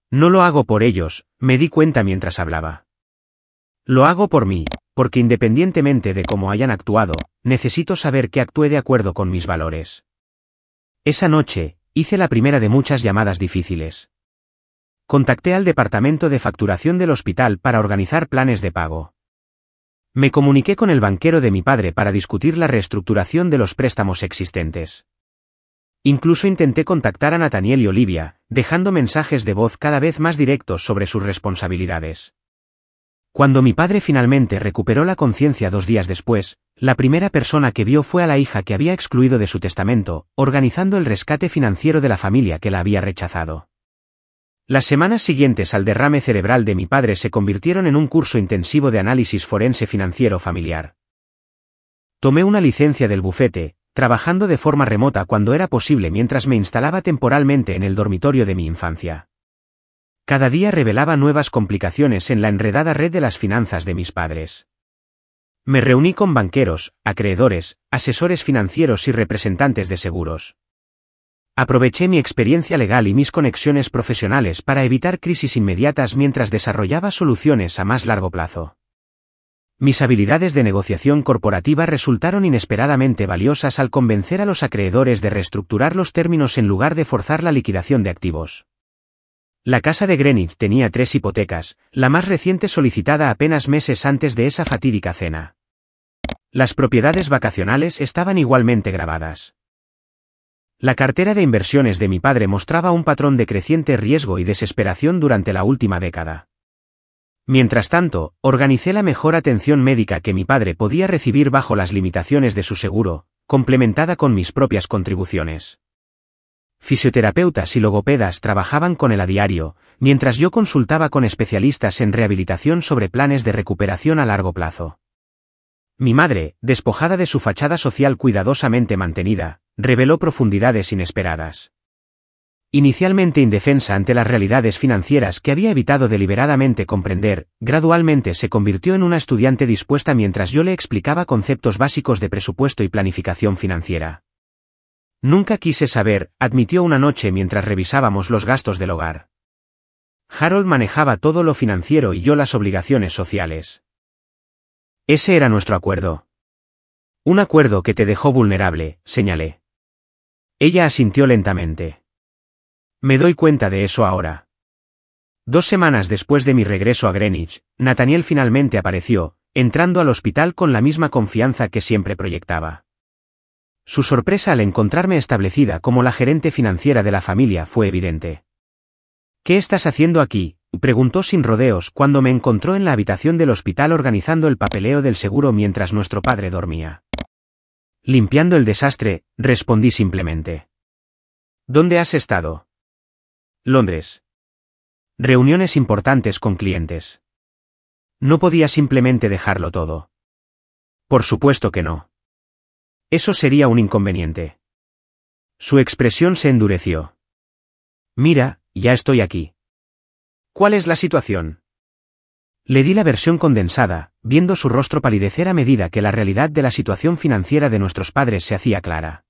No lo hago por ellos, me di cuenta mientras hablaba. Lo hago por mí, porque independientemente de cómo hayan actuado, necesito saber que actúe de acuerdo con mis valores. Esa noche, hice la primera de muchas llamadas difíciles. Contacté al departamento de facturación del hospital para organizar planes de pago. Me comuniqué con el banquero de mi padre para discutir la reestructuración de los préstamos existentes. Incluso intenté contactar a Nathaniel y Olivia, dejando mensajes de voz cada vez más directos sobre sus responsabilidades. Cuando mi padre finalmente recuperó la conciencia 2 días después, la primera persona que vio fue a la hija que había excluido de su testamento, organizando el rescate financiero de la familia que la había rechazado. Las semanas siguientes al derrame cerebral de mi padre se convirtieron en un curso intensivo de análisis forense financiero familiar. Tomé una licencia del bufete, trabajando de forma remota cuando era posible mientras me instalaba temporalmente en el dormitorio de mi infancia. Cada día revelaba nuevas complicaciones en la enredada red de las finanzas de mis padres. Me reuní con banqueros, acreedores, asesores financieros y representantes de seguros. Aproveché mi experiencia legal y mis conexiones profesionales para evitar crisis inmediatas mientras desarrollaba soluciones a más largo plazo. Mis habilidades de negociación corporativa resultaron inesperadamente valiosas al convencer a los acreedores de reestructurar los términos en lugar de forzar la liquidación de activos. La casa de Greenwich tenía 3 hipotecas, la más reciente solicitada apenas meses antes de esa fatídica cena. Las propiedades vacacionales estaban igualmente grabadas. La cartera de inversiones de mi padre mostraba un patrón de creciente riesgo y desesperación durante la última década. Mientras tanto, organicé la mejor atención médica que mi padre podía recibir bajo las limitaciones de su seguro, complementada con mis propias contribuciones. Fisioterapeutas y logopedas trabajaban con él a diario, mientras yo consultaba con especialistas en rehabilitación sobre planes de recuperación a largo plazo. Mi madre, despojada de su fachada social cuidadosamente mantenida, reveló profundidades inesperadas. Inicialmente indefensa ante las realidades financieras que había evitado deliberadamente comprender, gradualmente se convirtió en una estudiante dispuesta mientras yo le explicaba conceptos básicos de presupuesto y planificación financiera. Nunca quise saber, admitió una noche mientras revisábamos los gastos del hogar. Harold manejaba todo lo financiero y yo las obligaciones sociales. Ese era nuestro acuerdo. Un acuerdo que te dejó vulnerable, señalé. Ella asintió lentamente. Me doy cuenta de eso ahora. 2 semanas después de mi regreso a Greenwich, Nathaniel finalmente apareció, entrando al hospital con la misma confianza que siempre proyectaba. Su sorpresa al encontrarme establecida como la gerente financiera de la familia fue evidente. ¿Qué estás haciendo aquí?, preguntó sin rodeos cuando me encontró en la habitación del hospital organizando el papeleo del seguro mientras nuestro padre dormía. Limpiando el desastre, respondí simplemente. ¿Dónde has estado? Londres. Reuniones importantes con clientes. No podía simplemente dejarlo todo. Por supuesto que no. Eso sería un inconveniente. Su expresión se endureció. Mira, ya estoy aquí. ¿Cuál es la situación? Le di la versión condensada, viendo su rostro palidecer a medida que la realidad de la situación financiera de nuestros padres se hacía clara.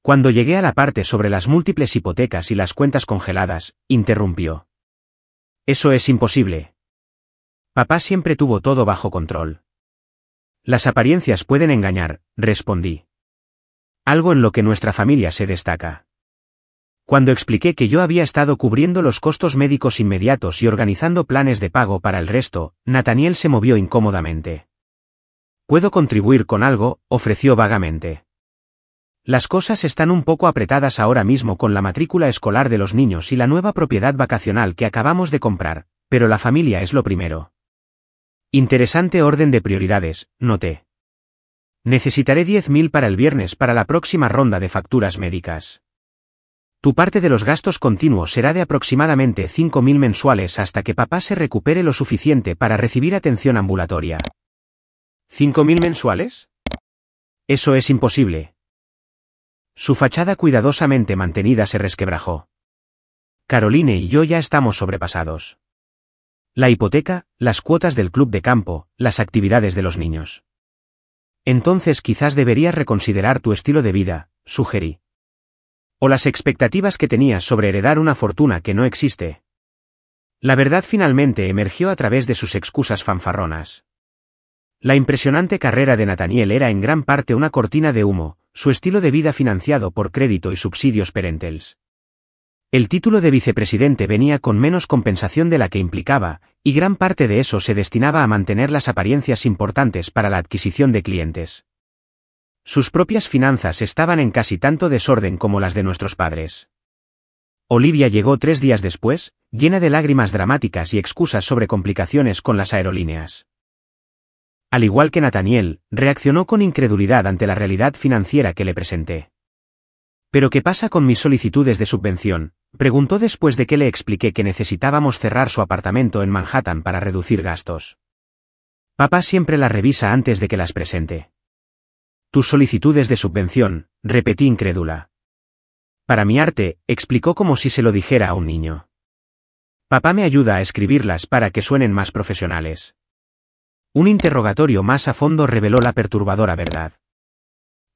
Cuando llegué a la parte sobre las múltiples hipotecas y las cuentas congeladas, interrumpió. Eso es imposible. Papá siempre tuvo todo bajo control. Las apariencias pueden engañar, respondí. Algo en lo que nuestra familia se destaca. Cuando expliqué que yo había estado cubriendo los costos médicos inmediatos y organizando planes de pago para el resto, Nathaniel se movió incómodamente. ¿Puedo contribuir con algo?, ofreció vagamente. Las cosas están un poco apretadas ahora mismo con la matrícula escolar de los niños y la nueva propiedad vacacional que acabamos de comprar, pero la familia es lo primero. Interesante orden de prioridades, noté. Necesitaré 10.000 para el viernes para la próxima ronda de facturas médicas. Tu parte de los gastos continuos será de aproximadamente 5.000 mensuales hasta que papá se recupere lo suficiente para recibir atención ambulatoria. ¿5.000 mensuales? Eso es imposible. Su fachada cuidadosamente mantenida se resquebrajó. Caroline y yo ya estamos sobrepasados. La hipoteca, las cuotas del club de campo, las actividades de los niños. Entonces quizás deberías reconsiderar tu estilo de vida, sugerí. O las expectativas que tenías sobre heredar una fortuna que no existe. La verdad finalmente emergió a través de sus excusas fanfarronas. La impresionante carrera de Nathaniel era en gran parte una cortina de humo, su estilo de vida financiado por crédito y subsidios parentals. El título de vicepresidente venía con menos compensación de la que implicaba, y gran parte de eso se destinaba a mantener las apariencias importantes para la adquisición de clientes. Sus propias finanzas estaban en casi tanto desorden como las de nuestros padres. Olivia llegó 3 días después, llena de lágrimas dramáticas y excusas sobre complicaciones con las aerolíneas. Al igual que Nathaniel, reaccionó con incredulidad ante la realidad financiera que le presenté. ¿Pero qué pasa con mis solicitudes de subvención?, preguntó después de que le expliqué que necesitábamos cerrar su apartamento en Manhattan para reducir gastos. Papá siempre las revisa antes de que las presente. Tus solicitudes de subvención, repetí incrédula. Para mi arte, explicó como si se lo dijera a un niño. Papá me ayuda a escribirlas para que suenen más profesionales. Un interrogatorio más a fondo reveló la perturbadora verdad.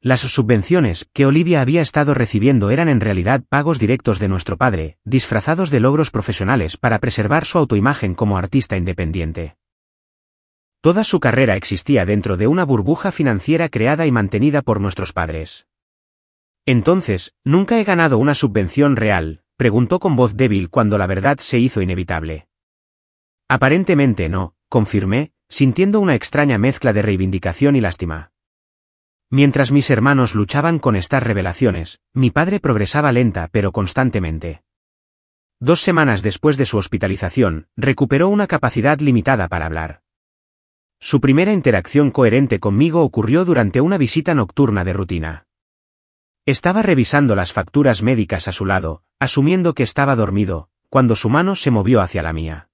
Las subvenciones que Olivia había estado recibiendo eran en realidad pagos directos de nuestro padre, disfrazados de logros profesionales para preservar su autoimagen como artista independiente. Toda su carrera existía dentro de una burbuja financiera creada y mantenida por nuestros padres. Entonces, ¿nunca he ganado una subvención real?, preguntó con voz débil cuando la verdad se hizo inevitable. Aparentemente no, confirmé, sintiendo una extraña mezcla de reivindicación y lástima. Mientras mis hermanos luchaban con estas revelaciones, mi padre progresaba lenta pero constantemente. 2 semanas después de su hospitalización, recuperó una capacidad limitada para hablar. Su primera interacción coherente conmigo ocurrió durante una visita nocturna de rutina. Estaba revisando las facturas médicas a su lado, asumiendo que estaba dormido, cuando su mano se movió hacia la mía.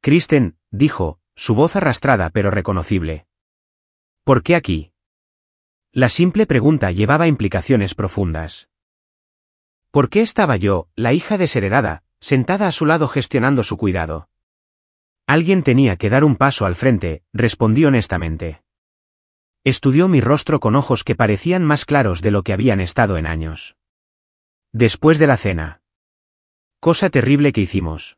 «Kristen», dijo, su voz arrastrada pero reconocible. «¿Por qué aquí?» La simple pregunta llevaba implicaciones profundas. ¿Por qué estaba yo, la hija desheredada, sentada a su lado gestionando su cuidado? Alguien tenía que dar un paso al frente, respondí honestamente. Estudió mi rostro con ojos que parecían más claros de lo que habían estado en años. Después de la cena. Cosa terrible que hicimos.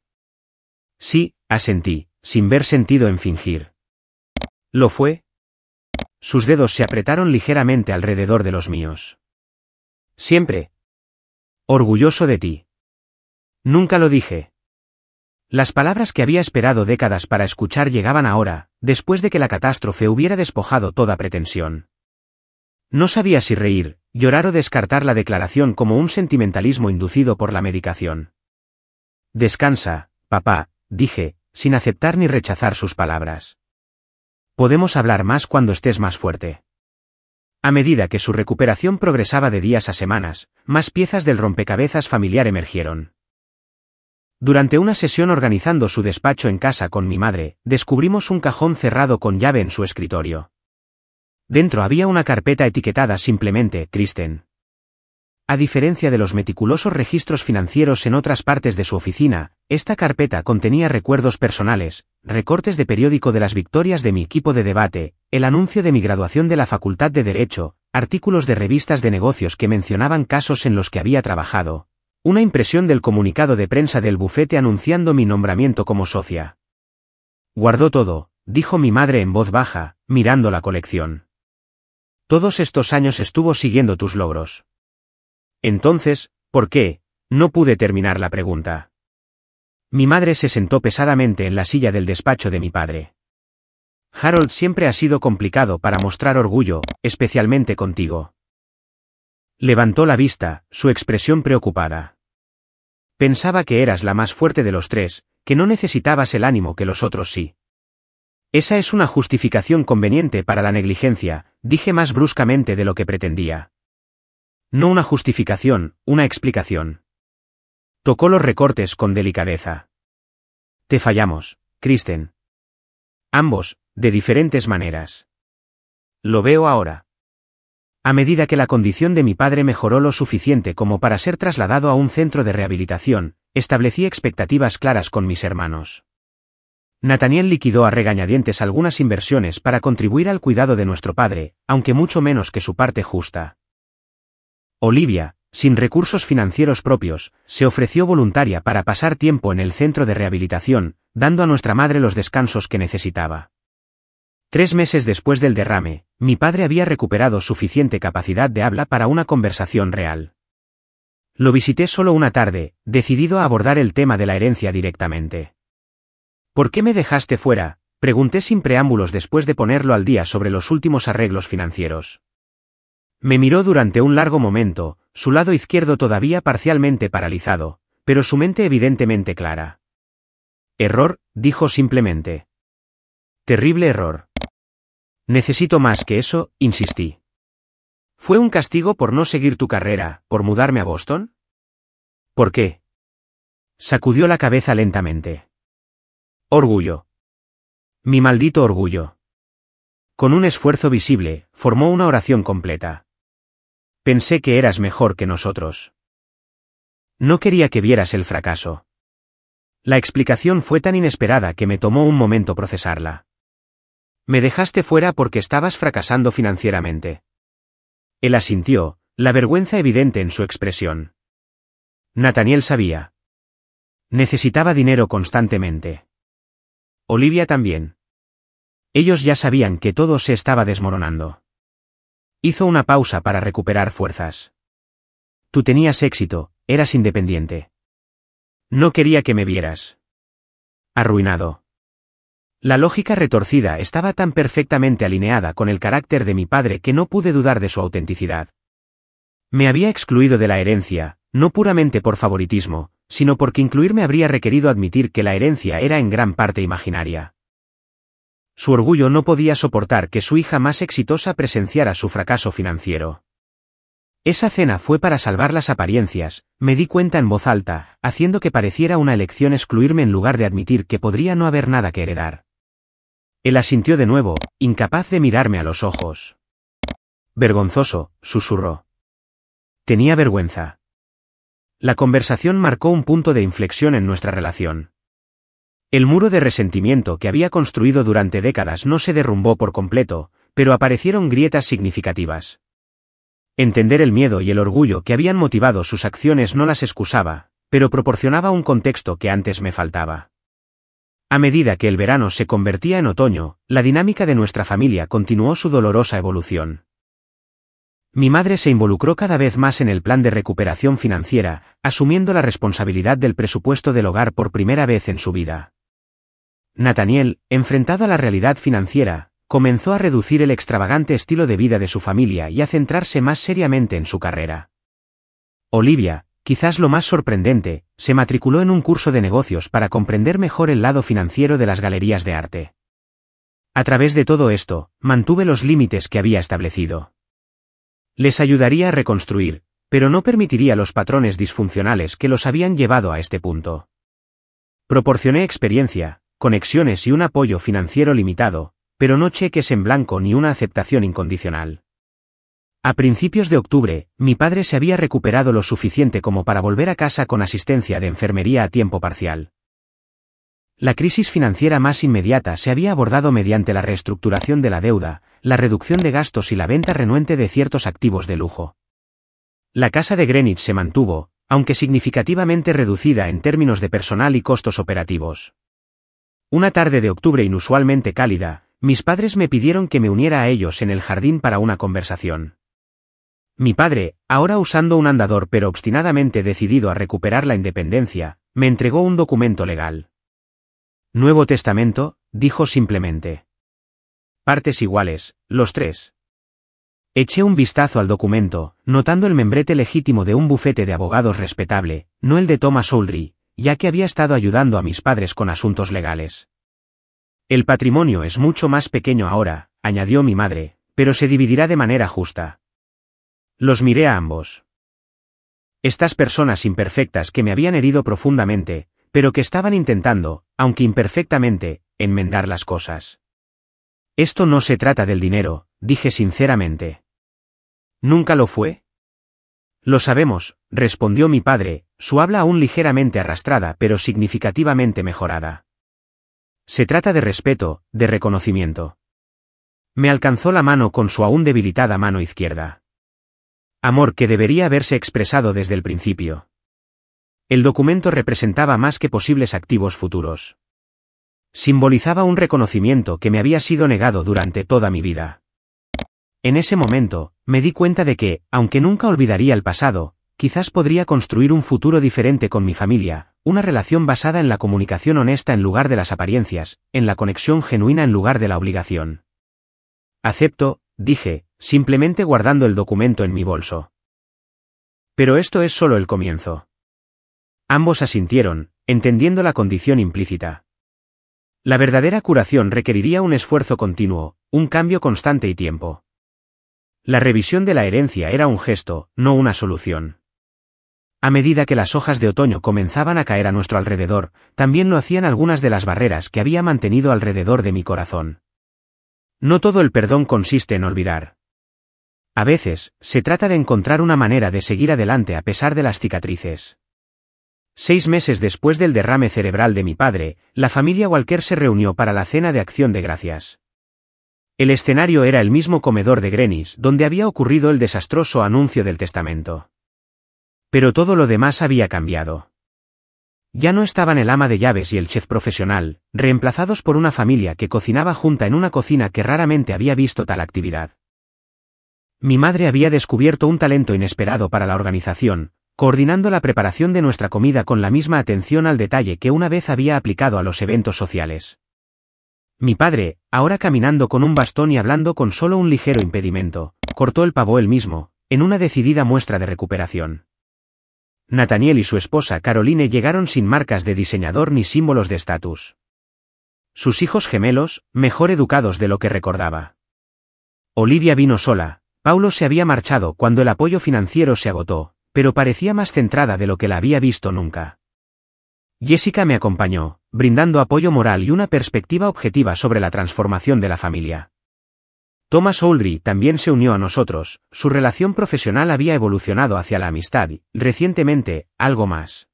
Sí, asentí, sin ver sentido en fingir. ¿Lo fue? Sus dedos se apretaron ligeramente alrededor de los míos. Siempre. Orgulloso de ti. Nunca lo dije. Las palabras que había esperado décadas para escuchar llegaban ahora, después de que la catástrofe hubiera despojado toda pretensión. No sabía si reír, llorar o descartar la declaración como un sentimentalismo inducido por la medicación. Descansa, papá, dije, sin aceptar ni rechazar sus palabras. Podemos hablar más cuando estés más fuerte. A medida que su recuperación progresaba de días a semanas, más piezas del rompecabezas familiar emergieron. Durante una sesión organizando su despacho en casa con mi madre, descubrimos un cajón cerrado con llave en su escritorio. Dentro había una carpeta etiquetada simplemente «Kristen». A diferencia de los meticulosos registros financieros en otras partes de su oficina, esta carpeta contenía recuerdos personales, recortes de periódico de las victorias de mi equipo de debate, el anuncio de mi graduación de la Facultad de Derecho, artículos de revistas de negocios que mencionaban casos en los que había trabajado, una impresión del comunicado de prensa del bufete anunciando mi nombramiento como socia. Guardó todo, dijo mi madre en voz baja, mirando la colección. Todos estos años estuvo siguiendo tus logros. Entonces, ¿por qué? No pude terminar la pregunta. Mi madre se sentó pesadamente en la silla del despacho de mi padre. Harold siempre ha sido complicado para mostrar orgullo, especialmente contigo. Levantó la vista, su expresión preocupada. Pensaba que eras la más fuerte de los tres, que no necesitabas el ánimo que los otros sí. Esa es una justificación conveniente para la negligencia, dije más bruscamente de lo que pretendía. No una justificación, una explicación. Tocó los recortes con delicadeza. Te fallamos, Kristen. Ambos, de diferentes maneras. Lo veo ahora. A medida que la condición de mi padre mejoró lo suficiente como para ser trasladado a un centro de rehabilitación, establecí expectativas claras con mis hermanos. Nathaniel liquidó a regañadientes algunas inversiones para contribuir al cuidado de nuestro padre, aunque mucho menos que su parte justa. Olivia, sin recursos financieros propios, se ofreció voluntaria para pasar tiempo en el centro de rehabilitación, dando a nuestra madre los descansos que necesitaba. 3 meses después del derrame, mi padre había recuperado suficiente capacidad de habla para una conversación real. Lo visité solo una tarde, decidido a abordar el tema de la herencia directamente. ¿Por qué me dejaste fuera?, pregunté sin preámbulos después de ponerlo al día sobre los últimos arreglos financieros. Me miró durante un largo momento, su lado izquierdo todavía parcialmente paralizado, pero su mente evidentemente clara. Error, dijo simplemente. Terrible error. Necesito más que eso, insistí. ¿Fue un castigo por no seguir tu carrera, por mudarme a Boston? ¿Por qué? Sacudió la cabeza lentamente. Orgullo. Mi maldito orgullo. Con un esfuerzo visible, formó una oración completa. Pensé que eras mejor que nosotros. No quería que vieras el fracaso. La explicación fue tan inesperada que me tomó un momento procesarla. Me dejaste fuera porque estabas fracasando financieramente. Él asintió, la vergüenza evidente en su expresión. Nathaniel sabía. Necesitaba dinero constantemente. Olivia también. Ellos ya sabían que todo se estaba desmoronando. Hizo una pausa para recuperar fuerzas. Tú tenías éxito, eras independiente. No quería que me vieras. Arruinado. La lógica retorcida estaba tan perfectamente alineada con el carácter de mi padre que no pude dudar de su autenticidad. Me había excluido de la herencia, no puramente por favoritismo, sino porque incluirme habría requerido admitir que la herencia era en gran parte imaginaria. Su orgullo no podía soportar que su hija más exitosa presenciara su fracaso financiero. Esa cena fue para salvar las apariencias, me di cuenta en voz alta, haciendo que pareciera una elección excluirme en lugar de admitir que podría no haber nada que heredar. Él asintió de nuevo, incapaz de mirarme a los ojos. Vergonzoso, susurró. Tenía vergüenza. La conversación marcó un punto de inflexión en nuestra relación. El muro de resentimiento que había construido durante décadas no se derrumbó por completo, pero aparecieron grietas significativas. Entender el miedo y el orgullo que habían motivado sus acciones no las excusaba, pero proporcionaba un contexto que antes me faltaba. A medida que el verano se convertía en otoño, la dinámica de nuestra familia continuó su dolorosa evolución. Mi madre se involucró cada vez más en el plan de recuperación financiera, asumiendo la responsabilidad del presupuesto del hogar por primera vez en su vida. Nathaniel, enfrentado a la realidad financiera, comenzó a reducir el extravagante estilo de vida de su familia y a centrarse más seriamente en su carrera. Olivia, quizás lo más sorprendente, se matriculó en un curso de negocios para comprender mejor el lado financiero de las galerías de arte. A través de todo esto, mantuve los límites que había establecido. Les ayudaría a reconstruir, pero no permitiría los patrones disfuncionales que los habían llevado a este punto. Proporcioné experiencia, conexiones y un apoyo financiero limitado, pero no cheques en blanco ni una aceptación incondicional. A principios de octubre, mi padre se había recuperado lo suficiente como para volver a casa con asistencia de enfermería a tiempo parcial. La crisis financiera más inmediata se había abordado mediante la reestructuración de la deuda, la reducción de gastos y la venta renuente de ciertos activos de lujo. La casa de Greenwich se mantuvo, aunque significativamente reducida en términos de personal y costos operativos. Una tarde de octubre inusualmente cálida, mis padres me pidieron que me uniera a ellos en el jardín para una conversación. Mi padre, ahora usando un andador pero obstinadamente decidido a recuperar la independencia, me entregó un documento legal. Nuevo Testamento, dijo simplemente. Partes iguales, los tres. Eché un vistazo al documento, notando el membrete legítimo de un bufete de abogados respetable, no el de Thomas Oldry, ya que había estado ayudando a mis padres con asuntos legales. El patrimonio es mucho más pequeño ahora, añadió mi madre, pero se dividirá de manera justa. Los miré a ambos. Estas personas imperfectas que me habían herido profundamente, pero que estaban intentando, aunque imperfectamente, enmendar las cosas. Esto no se trata del dinero, dije sinceramente. ¿Nunca lo fue? Lo sabemos, respondió mi padre, su habla aún ligeramente arrastrada pero significativamente mejorada. Se trata de respeto, de reconocimiento. Me alcanzó la mano con su aún debilitada mano izquierda. Amor que debería haberse expresado desde el principio. El documento representaba más que posibles activos futuros. Simbolizaba un reconocimiento que me había sido negado durante toda mi vida. En ese momento, me di cuenta de que, aunque nunca olvidaría el pasado, quizás podría construir un futuro diferente con mi familia, una relación basada en la comunicación honesta en lugar de las apariencias, en la conexión genuina en lugar de la obligación. Acepto, dije, simplemente guardando el documento en mi bolso. Pero esto es solo el comienzo. Ambos asintieron, entendiendo la condición implícita. La verdadera curación requeriría un esfuerzo continuo, un cambio constante y tiempo. La revisión de la herencia era un gesto, no una solución. A medida que las hojas de otoño comenzaban a caer a nuestro alrededor, también lo hacían algunas de las barreras que había mantenido alrededor de mi corazón. No todo el perdón consiste en olvidar. A veces, se trata de encontrar una manera de seguir adelante a pesar de las cicatrices. 6 meses después del derrame cerebral de mi padre, la familia Walker se reunió para la cena de Acción de Gracias. El escenario era el mismo comedor de Greenwich donde había ocurrido el desastroso anuncio del testamento. Pero todo lo demás había cambiado. Ya no estaban el ama de llaves y el chef profesional, reemplazados por una familia que cocinaba junta en una cocina que raramente había visto tal actividad. Mi madre había descubierto un talento inesperado para la organización, coordinando la preparación de nuestra comida con la misma atención al detalle que una vez había aplicado a los eventos sociales. Mi padre, ahora caminando con un bastón y hablando con solo un ligero impedimento, cortó el pavo él mismo, en una decidida muestra de recuperación. Nathaniel y su esposa Caroline llegaron sin marcas de diseñador ni símbolos de estatus. Sus hijos gemelos, mejor educados de lo que recordaba. Olivia vino sola. Paulo se había marchado cuando el apoyo financiero se agotó, pero parecía más centrada de lo que la había visto nunca. Jessica me acompañó, brindando apoyo moral y una perspectiva objetiva sobre la transformación de la familia. Thomas Oldry también se unió a nosotros. Su relación profesional había evolucionado hacia la amistad y, recientemente, algo más.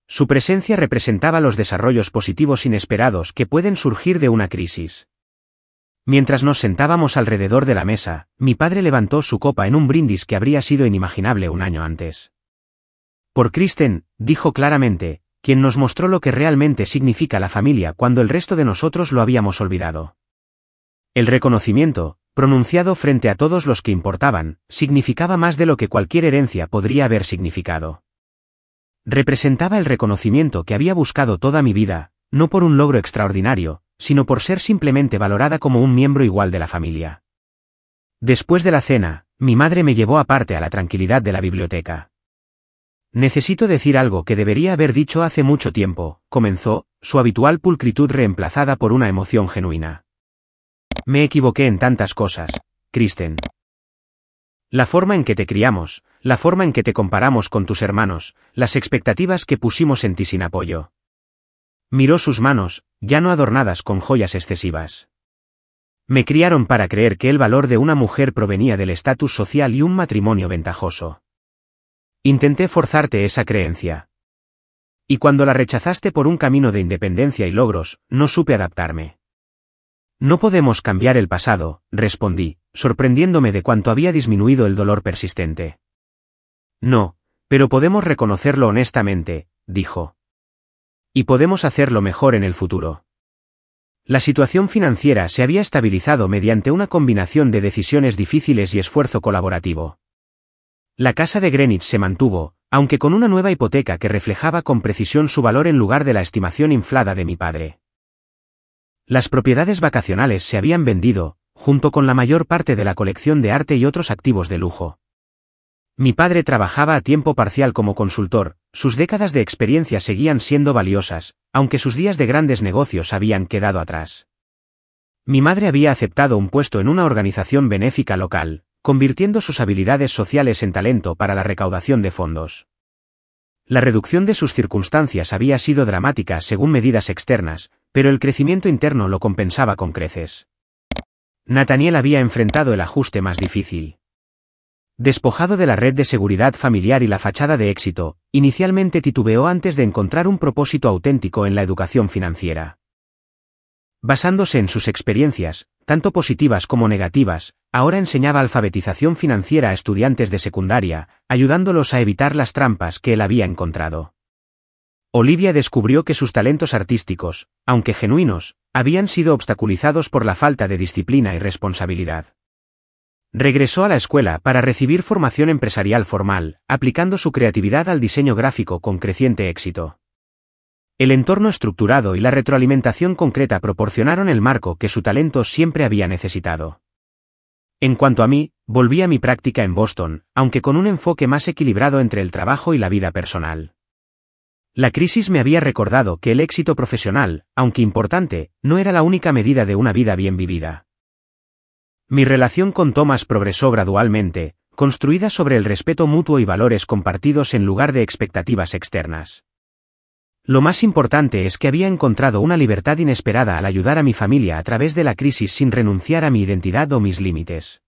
Su presencia representaba los desarrollos positivos inesperados que pueden surgir de una crisis. Mientras nos sentábamos alrededor de la mesa, mi padre levantó su copa en un brindis que habría sido inimaginable un año antes. Por Kristen, dijo claramente, quien nos mostró lo que realmente significa la familia cuando el resto de nosotros lo habíamos olvidado. El reconocimiento, pronunciado frente a todos los que importaban, significaba más de lo que cualquier herencia podría haber significado. Representaba el reconocimiento que había buscado toda mi vida, no por un logro extraordinario, sino por ser simplemente valorada como un miembro igual de la familia. Después de la cena, mi madre me llevó aparte a la tranquilidad de la biblioteca. Necesito decir algo que debería haber dicho hace mucho tiempo, comenzó, su habitual pulcritud reemplazada por una emoción genuina. Me equivoqué en tantas cosas, Kristen. La forma en que te criamos, la forma en que te comparamos con tus hermanos, las expectativas que pusimos en ti sin apoyo. Miró sus manos, ya no adornadas con joyas excesivas. Me criaron para creer que el valor de una mujer provenía del estatus social y un matrimonio ventajoso. Intenté forzarte esa creencia. Y cuando la rechazaste por un camino de independencia y logros, no supe adaptarme. No podemos cambiar el pasado, respondí, sorprendiéndome de cuánto había disminuido el dolor persistente. No, pero podemos reconocerlo honestamente, dijo. Y podemos hacerlo mejor en el futuro. La situación financiera se había estabilizado mediante una combinación de decisiones difíciles y esfuerzo colaborativo. La casa de Greenwich se mantuvo, aunque con una nueva hipoteca que reflejaba con precisión su valor en lugar de la estimación inflada de mi padre. Las propiedades vacacionales se habían vendido, junto con la mayor parte de la colección de arte y otros activos de lujo. Mi padre trabajaba a tiempo parcial como consultor, sus décadas de experiencia seguían siendo valiosas, aunque sus días de grandes negocios habían quedado atrás. Mi madre había aceptado un puesto en una organización benéfica local, convirtiendo sus habilidades sociales en talento para la recaudación de fondos. La reducción de sus circunstancias había sido dramática según medidas externas, pero el crecimiento interno lo compensaba con creces. Nathaniel había enfrentado el ajuste más difícil. Despojado de la red de seguridad familiar y la fachada de éxito, inicialmente titubeó antes de encontrar un propósito auténtico en la educación financiera. Basándose en sus experiencias, tanto positivas como negativas, ahora enseñaba alfabetización financiera a estudiantes de secundaria, ayudándolos a evitar las trampas que él había encontrado. Olivia descubrió que sus talentos artísticos, aunque genuinos, habían sido obstaculizados por la falta de disciplina y responsabilidad. Regresó a la escuela para recibir formación empresarial formal, aplicando su creatividad al diseño gráfico con creciente éxito. El entorno estructurado y la retroalimentación concreta proporcionaron el marco que su talento siempre había necesitado. En cuanto a mí, volví a mi práctica en Boston, aunque con un enfoque más equilibrado entre el trabajo y la vida personal. La crisis me había recordado que el éxito profesional, aunque importante, no era la única medida de una vida bien vivida. Mi relación con Thomas progresó gradualmente, construida sobre el respeto mutuo y valores compartidos en lugar de expectativas externas. Lo más importante es que había encontrado una libertad inesperada al ayudar a mi familia a través de la crisis sin renunciar a mi identidad o mis límites.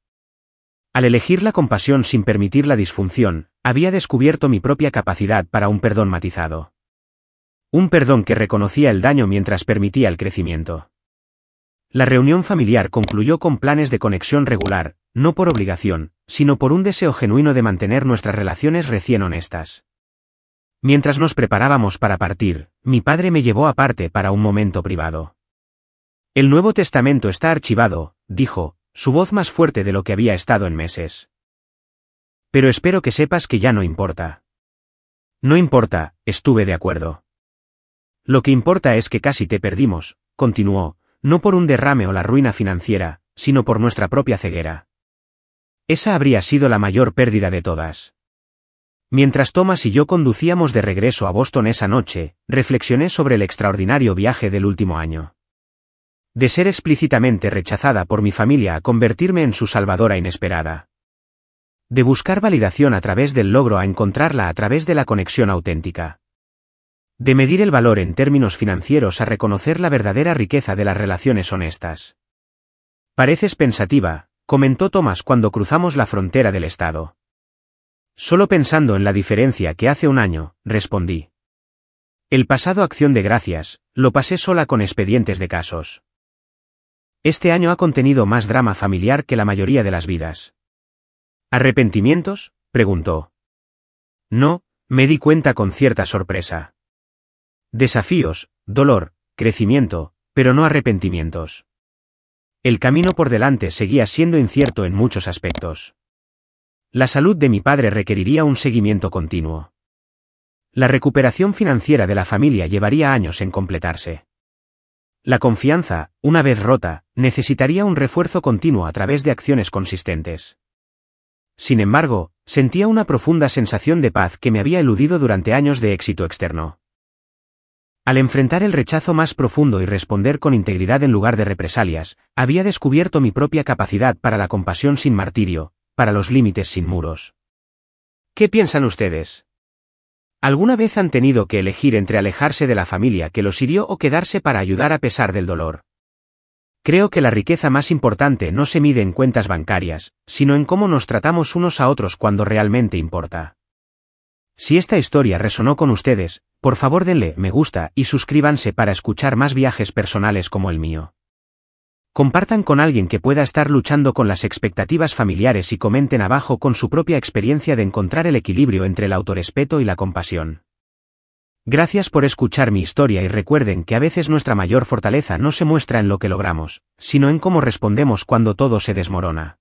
Al elegir la compasión sin permitir la disfunción, había descubierto mi propia capacidad para un perdón matizado. Un perdón que reconocía el daño mientras permitía el crecimiento. La reunión familiar concluyó con planes de conexión regular, no por obligación, sino por un deseo genuino de mantener nuestras relaciones recién honestas. Mientras nos preparábamos para partir, mi padre me llevó aparte para un momento privado. El Nuevo Testamento está archivado, dijo, su voz más fuerte de lo que había estado en meses. Pero espero que sepas que ya no importa. No importa, estuve de acuerdo. Lo que importa es que casi te perdimos, continuó, no por un derrame o la ruina financiera, sino por nuestra propia ceguera. Esa habría sido la mayor pérdida de todas. Mientras Thomas y yo conducíamos de regreso a Boston esa noche, reflexioné sobre el extraordinario viaje del último año. De ser explícitamente rechazada por mi familia a convertirme en su salvadora inesperada. De buscar validación a través del logro a encontrarla a través de la conexión auténtica. De medir el valor en términos financieros a reconocer la verdadera riqueza de las relaciones honestas. Pareces pensativa, comentó Thomas cuando cruzamos la frontera del estado. Solo pensando en la diferencia que hace un año, respondí. El pasado Acción de Gracias, lo pasé sola con expedientes de casos. Este año ha contenido más drama familiar que la mayoría de las vidas. ¿Arrepentimientos?, preguntó. No, me di cuenta con cierta sorpresa. Desafíos, dolor, crecimiento, pero no arrepentimientos. El camino por delante seguía siendo incierto en muchos aspectos. La salud de mi padre requeriría un seguimiento continuo. La recuperación financiera de la familia llevaría años en completarse. La confianza, una vez rota, necesitaría un refuerzo continuo a través de acciones consistentes. Sin embargo, sentía una profunda sensación de paz que me había eludido durante años de éxito externo. Al enfrentar el rechazo más profundo y responder con integridad en lugar de represalias, había descubierto mi propia capacidad para la compasión sin martirio, para los límites sin muros. ¿Qué piensan ustedes? ¿Alguna vez han tenido que elegir entre alejarse de la familia que los hirió o quedarse para ayudar a pesar del dolor? Creo que la riqueza más importante no se mide en cuentas bancarias, sino en cómo nos tratamos unos a otros cuando realmente importa. Si esta historia resonó con ustedes, por favor denle me gusta y suscríbanse para escuchar más viajes personales como el mío. Compartan con alguien que pueda estar luchando con las expectativas familiares y comenten abajo con su propia experiencia de encontrar el equilibrio entre el autorrespeto y la compasión. Gracias por escuchar mi historia y recuerden que a veces nuestra mayor fortaleza no se muestra en lo que logramos, sino en cómo respondemos cuando todo se desmorona.